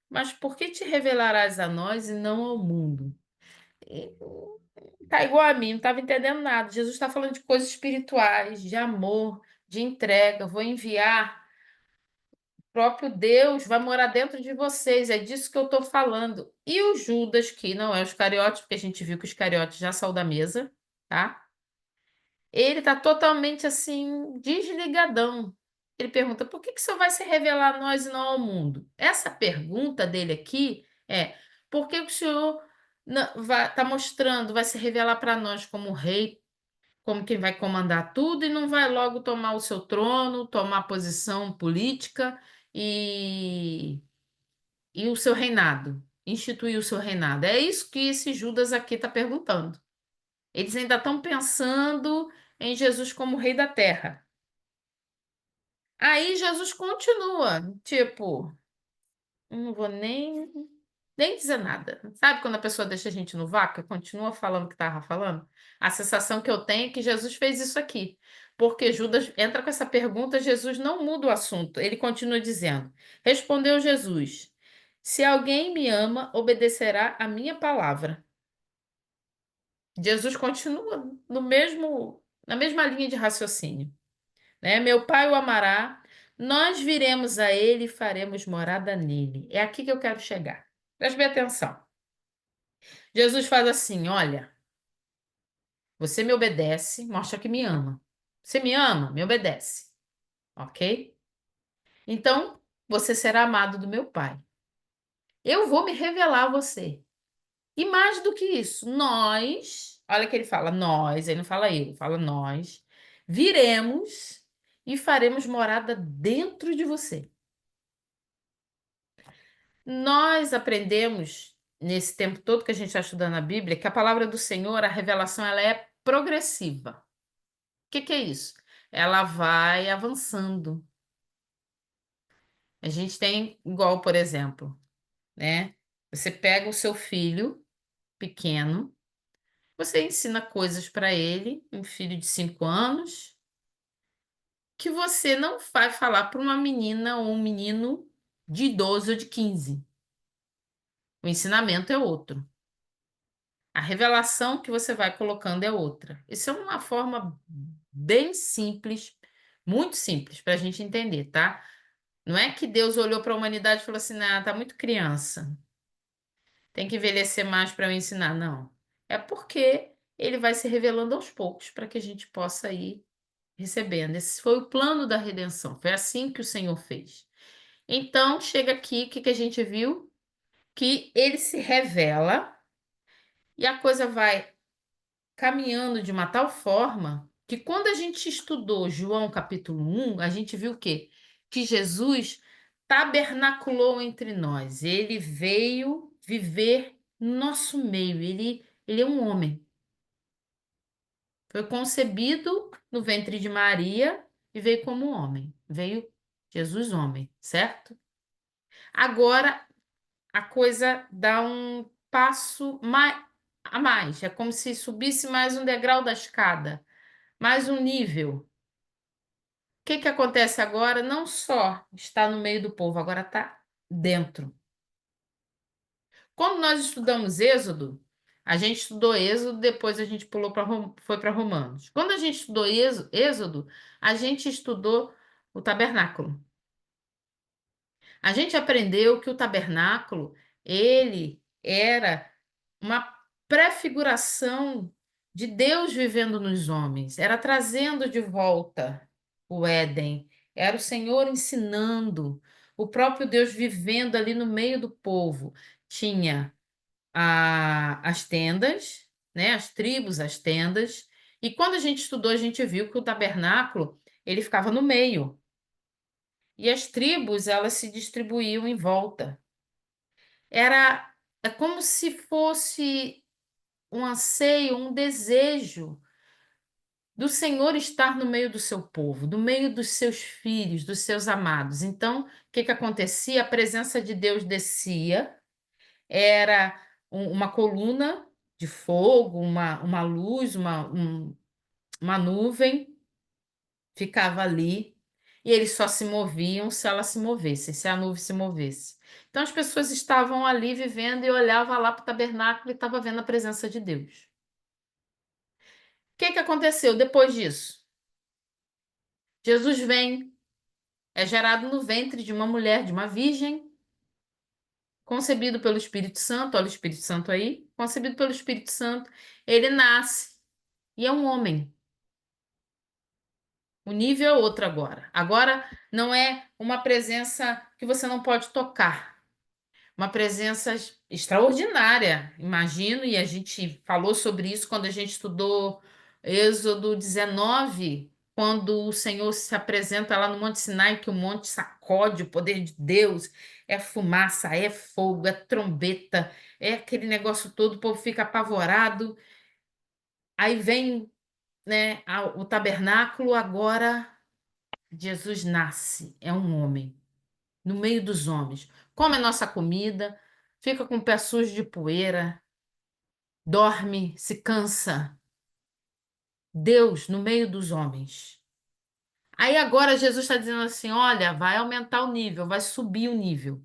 mas por que te revelarás a nós e não ao mundo? E, tá igual a mim, não estava entendendo nada. Jesus está falando de coisas espirituais, de amor, de entrega. Vou enviar o próprio Deus, vai morar dentro de vocês. É disso que eu estou falando. E o Judas, que não é o Iscariotes, porque a gente viu que o Iscariotes já saiu da mesa, tá? Ele está totalmente assim, desligadão. Ele pergunta: por que que o Senhor vai se revelar a nós e não ao mundo? Essa pergunta dele aqui é: por que que o Senhor está mostrando, vai se revelar para nós como rei, como quem vai comandar tudo e não vai logo tomar o seu trono, tomar posição política e, e o seu reinado, instituir o seu reinado? É isso que esse Judas aqui está perguntando. Eles ainda estão pensando em Jesus como rei da terra. Aí Jesus continua, tipo, não vou nem dizer nada. Sabe quando a pessoa deixa a gente no vácuo e continua falando o que estava falando? A sensação que eu tenho é que Jesus fez isso aqui. Porque Judas entra com essa pergunta, Jesus não muda o assunto. Ele continua dizendo: respondeu Jesus: se alguém me ama, obedecerá a minha palavra. Jesus continua na mesma linha de raciocínio, né? Meu Pai o amará, nós viremos a ele e faremos morada nele. É aqui que eu quero chegar. Preste bem atenção. Jesus faz assim: olha, você me obedece, mostra que me ama. Você me ama, me obedece, ok? Então, você será amado do meu Pai. Eu vou me revelar a você. E mais do que isso, nós, olha que ele fala nós, ele não fala eu, ele fala nós, viremos e faremos morada dentro de você. Nós aprendemos, nesse tempo todo que a gente está estudando a Bíblia, que a palavra do Senhor, a revelação, ela é progressiva. O que que é isso? Ela vai avançando. A gente tem, igual, por exemplo, né? Você pega o seu filho pequeno, Você ensina coisas para ele, um filho de 5 anos, que você não vai falar para uma menina ou um menino de 12 ou de 15. O ensinamento é outro. A revelação que você vai colocando é outra. Isso é uma forma bem simples, muito simples para a gente entender, tá? Não é que Deus olhou para a humanidade e falou assim, ah, tá muito criança, tem que envelhecer mais para eu ensinar. Não. É porque ele vai se revelando aos poucos para que a gente possa ir recebendo. Esse foi o plano da redenção. Foi assim que o Senhor fez. Então, chega aqui, o que que a gente viu? Que ele se revela e a coisa vai caminhando de uma tal forma que quando a gente estudou João capítulo 1, a gente viu o quê? Que Jesus tabernaculou entre nós. Ele veio viver no nosso meio. Ele é um homem. Foi concebido no ventre de Maria e veio como homem. Veio Jesus homem, certo? Agora a coisa dá um passo a mais. É como se subisse mais um degrau da escada, mais um nível. O que que acontece agora? Não só está no meio do povo, agora está dentro. Quando nós estudamos Êxodo, a gente estudou Êxodo, depois a gente pulou foi para Romanos. Quando a gente estudou Êxodo, a gente estudou o tabernáculo. A gente aprendeu que o tabernáculo, ele era uma prefiguração de Deus vivendo nos homens, era trazendo de volta o Éden, era o Senhor ensinando, o próprio Deus vivendo ali no meio do povo. Tinha as tendas, né, as tribos, as tendas, e quando a gente estudou, a gente viu que o tabernáculo, ele ficava no meio, e as tribos, elas se distribuíam em volta. Era é como se fosse um anseio, um desejo do Senhor estar no meio do seu povo, no meio dos seus filhos, dos seus amados. Então, o que que acontecia? A presença de Deus descia, era uma coluna de fogo, uma luz, uma nuvem, ficava ali, e eles só se moviam se ela se movesse, se a nuvem se movesse. Então, as pessoas estavam ali vivendo e olhava lá para o tabernáculo e estava vendo a presença de Deus. O que que aconteceu depois disso? Jesus vem, é gerado no ventre de uma mulher, de uma virgem, concebido pelo Espírito Santo, olha o Espírito Santo aí, concebido pelo Espírito Santo, ele nasce e é um homem. O nível é outro agora. Agora não é uma presença que você não pode tocar. Uma presença extraordinária, imagino, e a gente falou sobre isso quando a gente estudou Êxodo 19, quando o Senhor se apresenta lá no Monte Sinai, que o monte sacode o poder de Deus, é fumaça, é fogo, é trombeta, é aquele negócio todo, o povo fica apavorado. Aí vem, né, o tabernáculo, agora Jesus nasce, é um homem no meio dos homens, come a nossa comida, fica com o pé sujo de poeira, dorme, se cansa. Deus no meio dos homens. Aí agora Jesus está dizendo assim: olha, vai aumentar o nível, vai subir o nível.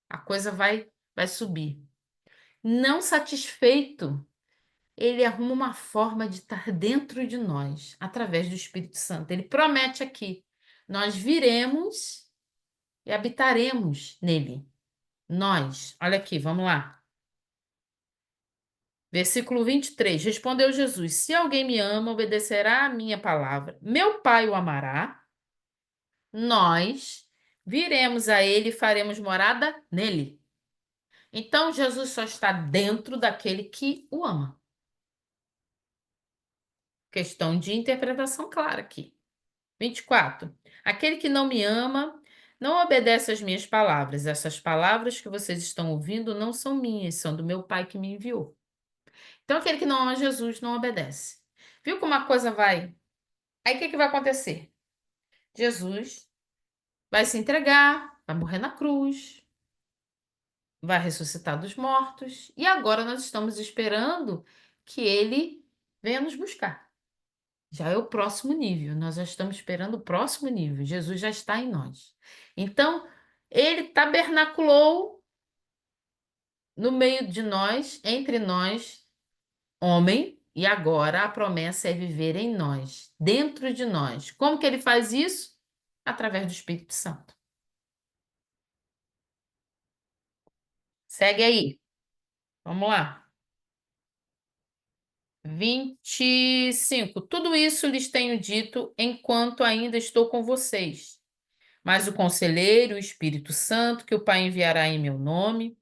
A coisa vai subir. Não satisfeito, ele arruma uma forma de estar dentro de nós, através do Espírito Santo. Ele promete aqui: nós viremos e habitaremos nele. Nós, olha aqui, vamos lá. Versículo 23. Respondeu Jesus: Se alguém me ama, obedecerá à minha palavra. Meu Pai o amará. Nós viremos a ele e faremos morada nele. Então, Jesus só está dentro daquele que o ama. Questão de interpretação clara aqui. 24. Aquele que não me ama não obedece às minhas palavras. Essas palavras que vocês estão ouvindo não são minhas, são do meu Pai que me enviou. Então, aquele que não ama Jesus não obedece. Viu como a coisa vai? Aí, o que que vai acontecer? Jesus vai se entregar, vai morrer na cruz, vai ressuscitar dos mortos. E agora nós estamos esperando que ele venha nos buscar. Já é o próximo nível, nós já estamos esperando o próximo nível. Jesus já está em nós. Então, ele tabernaculou no meio de nós, entre nós, homem, e agora a promessa é viver em nós, dentro de nós. Como que ele faz isso? Através do Espírito Santo. Segue aí. Vamos lá. 25. Tudo isso lhes tenho dito enquanto ainda estou com vocês. Mas o Conselheiro, o Espírito Santo, que o Pai enviará em meu nome,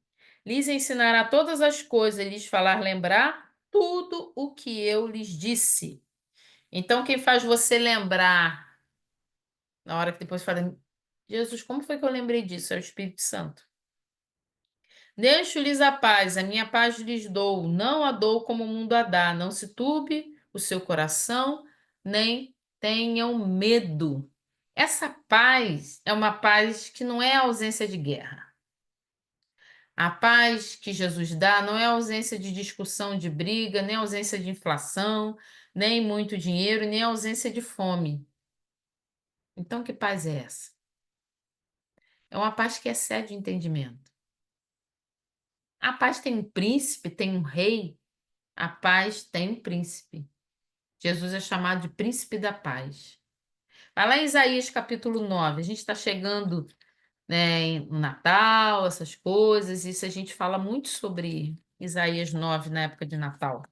lhes ensinará todas as coisas e lhes falar lembrar tudo o que eu lhes disse. Então, quem faz você lembrar, na hora que depois fala, Jesus, como foi que eu lembrei disso? É o Espírito Santo. Deixo-lhes a paz, a minha paz lhes dou, não a dou como o mundo a dá. Não se turbe o seu coração, nem tenham medo. Essa paz é uma paz que não é ausência de guerra. A paz que Jesus dá não é ausência de discussão, de briga, nem ausência de inflação, nem muito dinheiro, nem ausência de fome. Então, que paz é essa? É uma paz que excede o entendimento. A paz tem um príncipe, tem um rei. A paz tem um príncipe. Jesus é chamado de príncipe da paz. Vai lá em Isaías capítulo 9. A gente está chegando, né, no Natal, essas coisas. Isso a gente fala muito sobre Isaías 9 na época de Natal.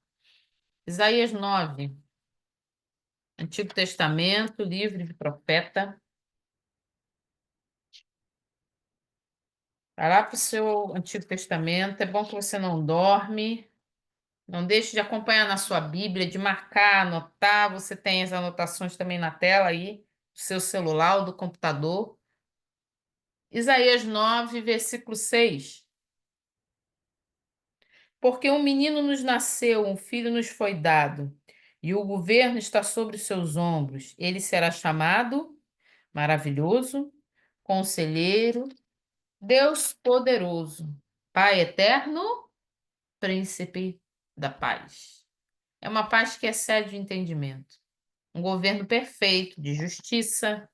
Isaías 9, Antigo Testamento, livro de profeta. Vai lá para o seu Antigo Testamento. É bom que você não dorme. Não deixe de acompanhar na sua Bíblia, de marcar, anotar. Você tem as anotações também na tela aí, do seu celular ou do computador. Isaías 9, versículo 6. Porque um menino nos nasceu, um filho nos foi dado, e o governo está sobre os seus ombros. Ele será chamado Maravilhoso, Conselheiro, Deus Poderoso, Pai Eterno, Príncipe da Paz. É uma paz que excede o entendimento. Um governo perfeito, de justiça.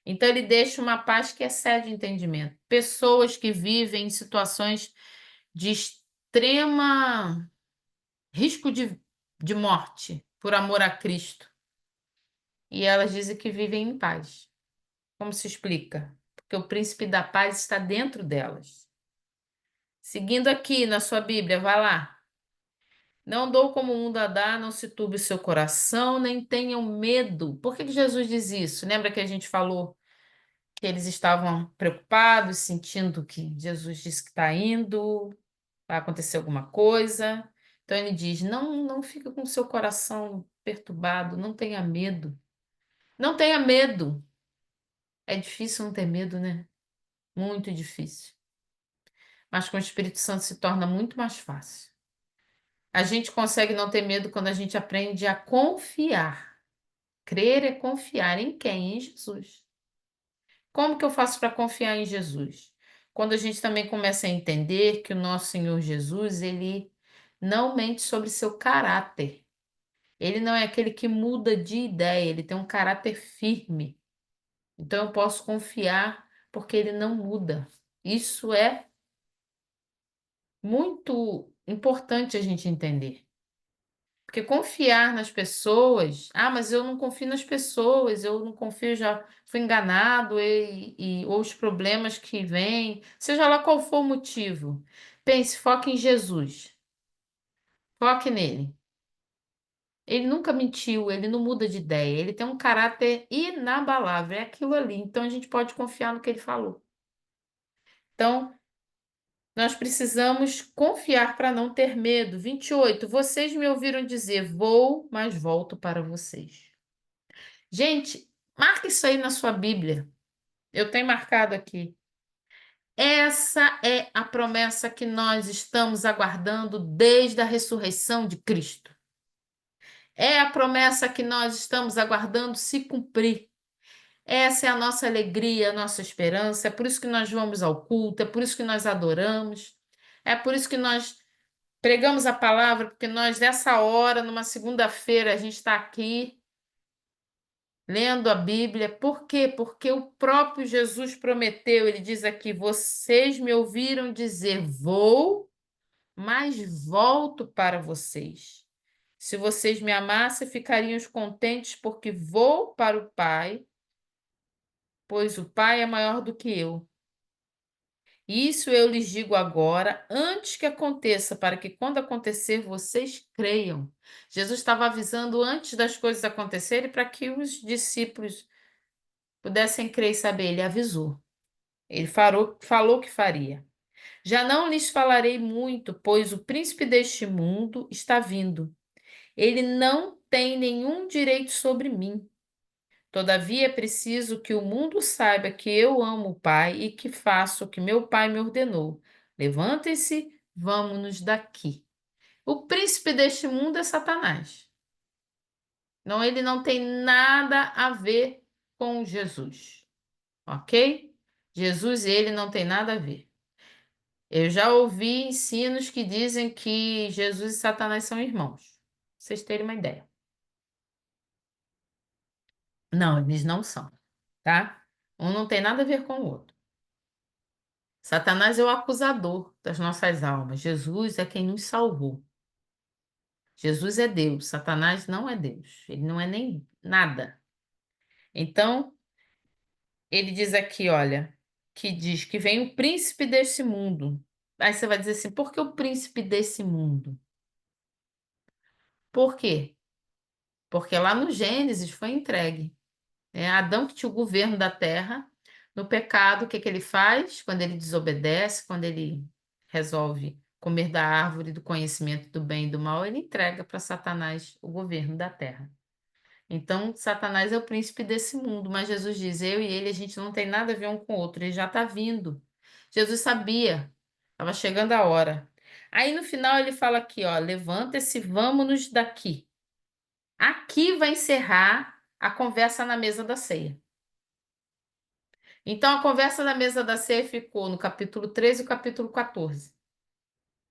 Então, ele deixa uma paz que excede o entendimento. Pessoas que vivem em situações de extrema risco de morte por amor a Cristo. E elas dizem que vivem em paz. Como se explica? Porque o príncipe da paz está dentro delas. Seguindo aqui na sua Bíblia, vai lá. Não dou como o mundo a dar, não se turbe o seu coração, nem tenham medo. Por que que Jesus diz isso? Lembra que a gente falou que eles estavam preocupados, sentindo que Jesus disse que está indo, vai acontecer alguma coisa. Então ele diz: não fique com o seu coração perturbado, não tenha medo. Não tenha medo. É difícil não ter medo, né? Muito difícil. Mas com o Espírito Santo se torna muito mais fácil. A gente consegue não ter medo quando a gente aprende a confiar. Crer é confiar em quem? Em Jesus. Como que eu faço para confiar em Jesus? Quando a gente também começa a entender que o nosso Senhor Jesus, ele não mente sobre seu caráter. Ele não é aquele que muda de ideia, ele tem um caráter firme. Então eu posso confiar porque ele não muda. Isso é muito importante a gente entender. Porque confiar nas pessoas, mas eu não confio nas pessoas, eu não confio, já fui enganado ou os problemas que vêm, seja lá qual for o motivo. Pense, foque em Jesus, foque nele. Ele nunca mentiu, ele não muda de ideia, ele tem um caráter inabalável, é aquilo ali. Então a gente pode confiar no que ele falou. Então, nós precisamos confiar para não ter medo. 28. Vocês me ouviram dizer: vou, mas volto para vocês. Gente, marque isso aí na sua Bíblia. Eu tenho marcado aqui. Essa é a promessa que nós estamos aguardando desde a ressurreição de Cristo. É a promessa que nós estamos aguardando se cumprir. Essa é a nossa alegria, a nossa esperança. É por isso que nós vamos ao culto, é por isso que nós adoramos, é por isso que nós pregamos a palavra, porque nós, nessa hora, numa segunda-feira, a gente está aqui lendo a Bíblia. Por quê? Porque o próprio Jesus prometeu, ele diz aqui: vocês me ouviram dizer, vou, mas volto para vocês. Se vocês me amassem, ficariam contentes, porque vou para o Pai, pois o Pai é maior do que eu. Isso eu lhes digo agora, antes que aconteça, para que quando acontecer vocês creiam. Jesus estava avisando antes das coisas acontecerem para que os discípulos pudessem crer e saber. Ele avisou. Ele falou que faria. Já não lhes falarei muito, pois o príncipe deste mundo está vindo. Ele não tem nenhum direito sobre mim. Todavia é preciso que o mundo saiba que eu amo o Pai e que faço o que meu Pai me ordenou. Levantem-se, vamos-nos daqui. O príncipe deste mundo é Satanás. Não, ele não tem nada a ver com Jesus, ok? Jesus e ele não tem nada a ver. Eu já ouvi ensinos que dizem que Jesus e Satanás são irmãos. Pra vocês terem uma ideia. Não, eles não são, tá? Um não tem nada a ver com o outro. Satanás é o acusador das nossas almas. Jesus é quem nos salvou. Jesus é Deus, Satanás não é Deus. Ele não é nem nada. Então, ele diz aqui, olha, que diz que vem o príncipe desse mundo. Aí você vai dizer assim, por que o príncipe desse mundo? Por quê? Porque lá no Gênesis foi entregue. É Adão que tinha o governo da terra. No pecado, o que que ele faz? Quando ele desobedece, quando ele resolve comer da árvore do conhecimento do bem e do mal, ele entrega para Satanás o governo da terra. Então, Satanás é o príncipe desse mundo, mas Jesus diz: eu e ele, a gente não tem nada a ver um com o outro, ele já está vindo. Jesus sabia, estava chegando a hora. Aí no final ele fala aqui: ó, levanta-se, vamos-nos daqui. Aqui vai encerrar a conversa na mesa da ceia. Então, a conversa na mesa da ceia ficou no capítulo 13 e capítulo 14.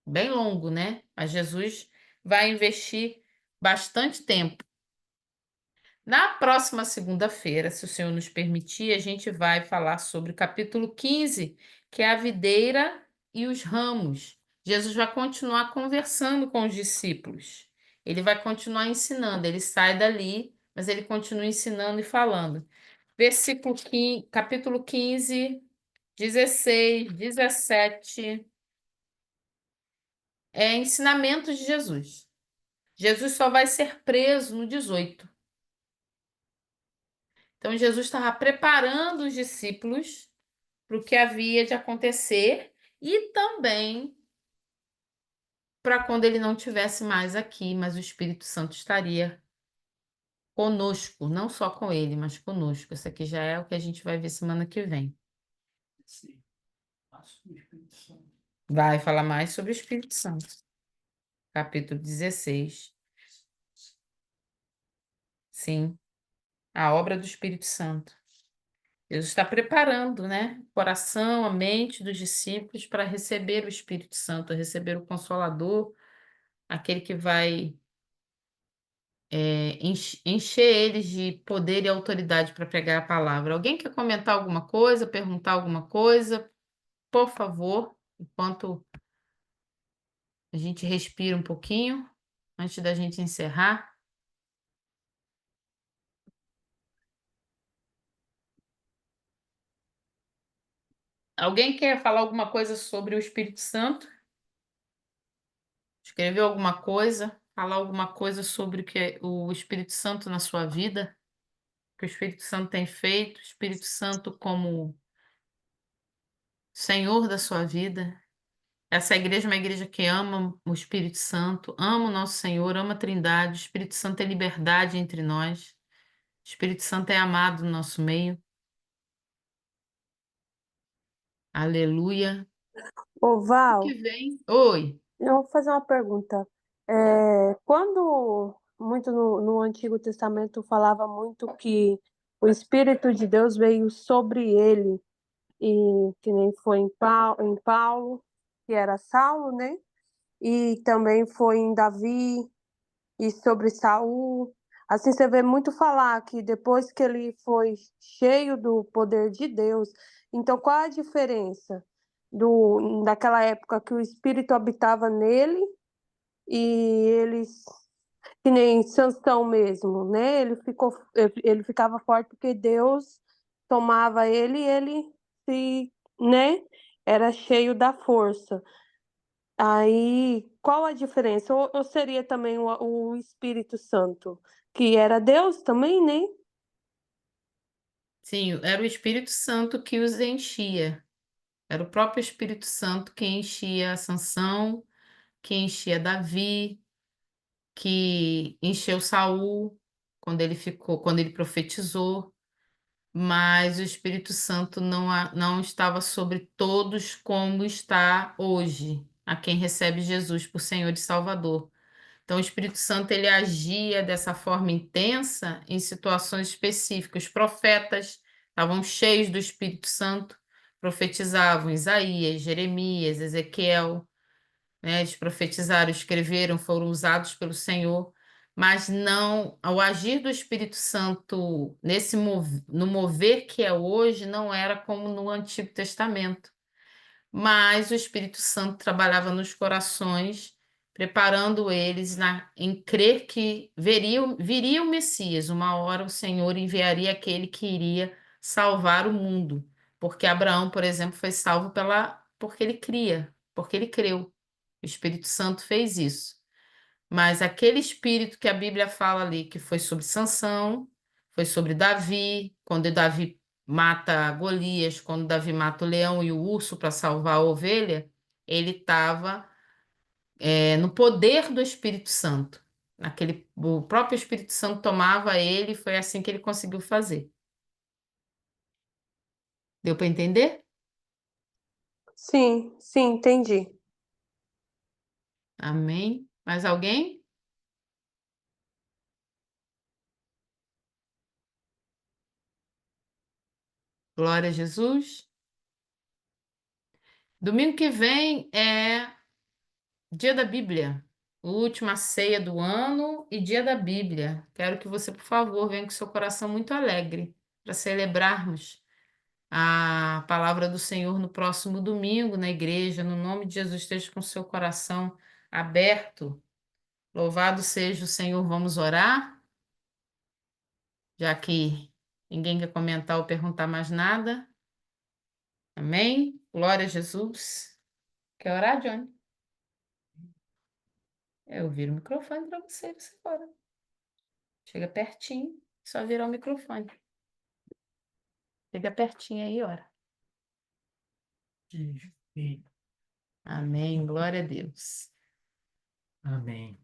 Bem longo, né? Mas Jesus vai investir bastante tempo. Na próxima segunda-feira, se o Senhor nos permitir, a gente vai falar sobre o capítulo 15, que é a videira e os ramos. Jesus vai continuar conversando com os discípulos. Ele vai continuar ensinando. Ele sai dali, mas ele continua ensinando e falando. Versículo 15, capítulo 15, 16, 17, é ensinamento de Jesus. Jesus só vai ser preso no 18. Então, Jesus estava preparando os discípulos para o que havia de acontecer e também para quando ele não tivesse mais aqui, mas o Espírito Santo estaria conosco, não só com ele, mas conosco. Isso aqui já é o que a gente vai ver semana que vem. Sim. Passo do Espírito Santo. Vai falar mais sobre o Espírito Santo. Capítulo 16. Sim, a obra do Espírito Santo. Deus está preparando, né, o coração, a mente dos discípulos para receber o Espírito Santo, receber o Consolador, aquele que vai encher eles de poder e autoridade para pregar a palavra. Alguém quer comentar alguma coisa, perguntar alguma coisa? Por favor, enquanto a gente respira um pouquinho, antes da gente encerrar. Alguém quer falar alguma coisa sobre o Espírito Santo? Escrever alguma coisa? Falar alguma coisa sobre o que é o Espírito Santo na sua vida? O que o Espírito Santo tem feito? O Espírito Santo como Senhor da sua vida? Essa igreja é uma igreja que ama o Espírito Santo, ama o nosso Senhor, ama a Trindade. O Espírito Santo é liberdade entre nós. O Espírito Santo é amado no nosso meio. Aleluia. Ô, O que Val, vem? Oi. eu vou fazer uma pergunta. Quando muito no Antigo Testamento falava muito que o Espírito de Deus veio sobre ele, e que nem foi em Paulo, que era Saulo, né? e também foi em Davi e sobre Saul. Assim, você vê muito falar que depois que ele foi cheio do poder de Deus, então qual a diferença daquela época que o Espírito habitava nele e eles, que nem Sansão mesmo, né? Ele ficava forte porque Deus tomava ele e ele se, né? Era cheio da força. Aí, qual a diferença? Ou seria também o Espírito Santo, que era Deus também, né? Sim, era o Espírito Santo que os enchia. Era o próprio Espírito Santo que enchia Sansão, que enchia Davi, que encheu Saul quando ele profetizou. Mas o Espírito Santo não estava sobre todos como está hoje, a quem recebe Jesus por Senhor e Salvador. Então, o Espírito Santo ele agia dessa forma intensa em situações específicas. Os profetas estavam cheios do Espírito Santo, profetizavam Isaías, Jeremias, Ezequiel, né? Eles profetizaram, escreveram, foram usados pelo Senhor, mas não, ao agir do Espírito Santo no mover que é hoje, não era como no Antigo Testamento. Mas o Espírito Santo trabalhava nos corações, preparando eles em crer que viria o Messias. Uma hora o Senhor enviaria aquele que iria salvar o mundo. Porque Abraão, por exemplo, foi salvo porque ele cria, porque ele creu. O Espírito Santo fez isso. Mas aquele espírito que a Bíblia fala ali, que foi sobre Sansão, foi sobre Davi, quando Davi mata Golias, quando Davi mata o leão e o urso para salvar a ovelha, ele estava no poder do Espírito Santo. O próprio Espírito Santo tomava ele e foi assim que ele conseguiu fazer. Deu para entender? Sim, sim, entendi. Amém. Mais alguém? Glória a Jesus. Domingo que vem é Dia da Bíblia, última ceia do ano e Dia da Bíblia. Quero que você, por favor, venha com seu coração muito alegre para celebrarmos a palavra do Senhor no próximo domingo na igreja. No nome de Jesus, esteja com seu coração aberto. Louvado seja o Senhor. Vamos orar, já que ninguém quer comentar ou perguntar mais nada. Amém? Glória a Jesus. Quer orar, Johnny? Eu viro o microfone para você ora. Chega pertinho, só virar o microfone. Chega pertinho aí, ora. Perfeito. Amém, glória a Deus. Amém.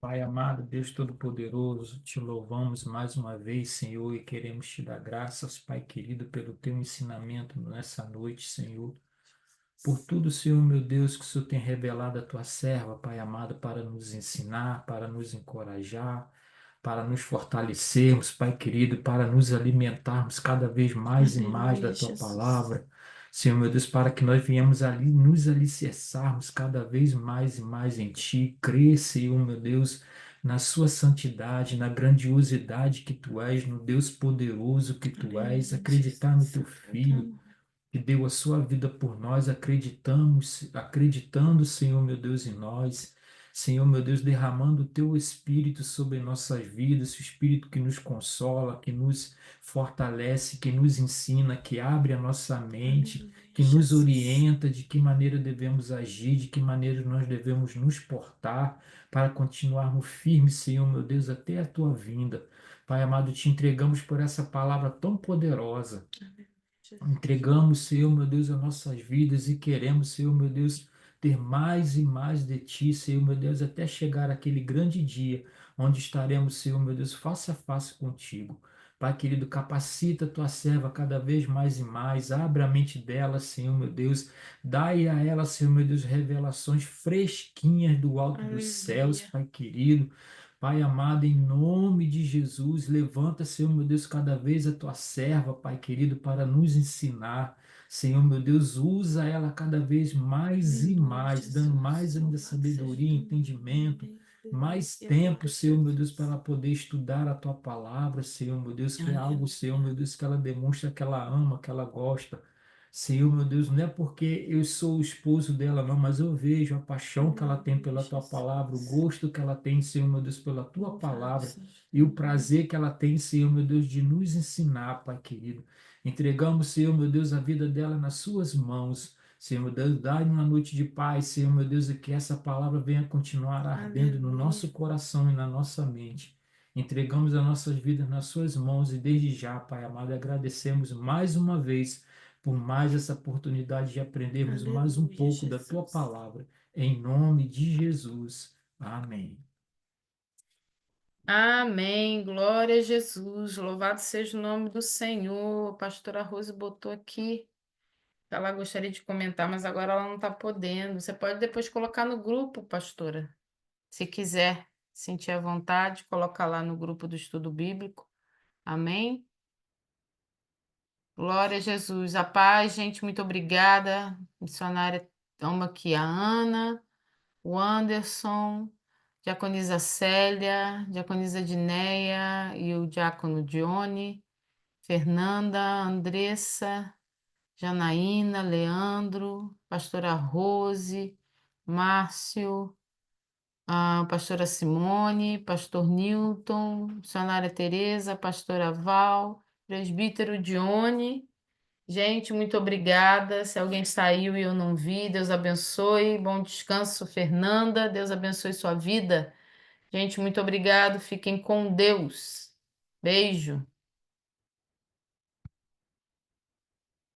Pai amado, Deus Todo-Poderoso, te louvamos mais uma vez, Senhor, e queremos te dar graças, Pai querido, pelo teu ensinamento nessa noite, Senhor. Por tudo, Senhor, meu Deus, que o Senhor tem revelado a tua serva, Pai amado, para nos ensinar, para nos encorajar, para nos fortalecermos, Pai querido, para nos alimentarmos cada vez mais e mais da Aleluia, tua Jesus. palavra. Senhor, meu Deus, para que nós venhamos ali nos alicerçarmos cada vez mais e mais em Ti, crer, Senhor, meu Deus, na Sua santidade, na grandiosidade que Tu és, no Deus poderoso que Tu és, Aleluia, acreditar no Jesus. Teu Filho que deu a sua vida por nós, acreditando, Senhor meu Deus, em nós. Senhor meu Deus, derramando o teu Espírito sobre nossas vidas, o Espírito que nos consola, que nos fortalece, que nos ensina, que abre a nossa mente, Aleluia, que nos Jesus. orienta de que maneira devemos agir, de que maneira nós devemos nos portar para continuarmos firmes, Senhor meu Deus, até a tua vinda. Pai amado, te entregamos por essa palavra tão poderosa. Aleluia, Jesus. Entregamos, Senhor, meu Deus, as nossas vidas e queremos, Senhor, meu Deus, ter mais e mais de Ti, Senhor, meu Deus, até chegar aquele grande dia onde estaremos, Senhor, meu Deus, face a face contigo. Pai querido, capacita a tua serva cada vez mais e mais, abre a mente dela, Senhor, meu Deus, dai a ela, Senhor, meu Deus, revelações fresquinhas do alto dos céus, Aleluia. Pai querido. Pai amado, em nome de Jesus, levanta, Senhor, meu Deus, cada vez a tua serva, Pai querido, para nos ensinar. Senhor, meu Deus, usa ela cada vez mais e Aleluia, mais, dando mais Jesus. ainda Louvado seja o sabedoria, teu nome. entendimento, mais Aleluia, tempo, glória a Senhor, meu Deus, para Jesus. ela poder estudar a tua palavra, Senhor, meu Deus, que é algo, Senhor, Aleluia. meu Deus, que ela demonstra que ela ama, que ela gosta. Senhor, meu Deus, não é porque eu sou o esposo dela, não, mas eu vejo a paixão que ela tem Aleluia, pela tua palavra, o Jesus. gosto que ela tem, Senhor, meu Deus, pela tua Louvado palavra seja o e teu o nome. prazer que ela tem, Senhor, meu Deus, de nos ensinar, Pai querido. Entregamos, Senhor, meu Deus, a vida dela nas suas mãos. Senhor, meu Deus, dá-lhe uma noite de paz, Senhor, meu Deus, e que essa palavra venha continuar ardendo no Aleluia. nosso coração e na nossa mente. Entregamos as nossas vidas nas suas mãos e desde já, Pai amado, agradecemos mais uma vez por mais essa oportunidade de aprendermos mais um Aleluia, pouco da tua Jesus. palavra. Em nome de Jesus. Amém. Amém. Glória a Jesus. Louvado seja o nome do Senhor. A pastora Rose botou aqui. Ela gostaria de comentar, mas agora ela não está podendo. Você pode depois colocar no grupo, pastora. Se quiser sentir à vontade, coloca lá no grupo do estudo bíblico. Amém? Glória a Jesus. A paz, gente, muito obrigada. Missionária, amo aqui a Ana, o Anderson, diaconisa Célia, diaconisa Dineia e o diácono Dione, Fernanda, Andressa, Janaína, Leandro, pastora Rose, Márcio, a pastora Simone, pastor Newton, missionária Teresa, pastora Val, presbítero Dione. Gente, muito obrigada. Se alguém saiu e eu não vi, Deus abençoe. Bom descanso, Fernanda. Deus abençoe sua vida. Gente, muito obrigado. Fiquem com Deus. Beijo.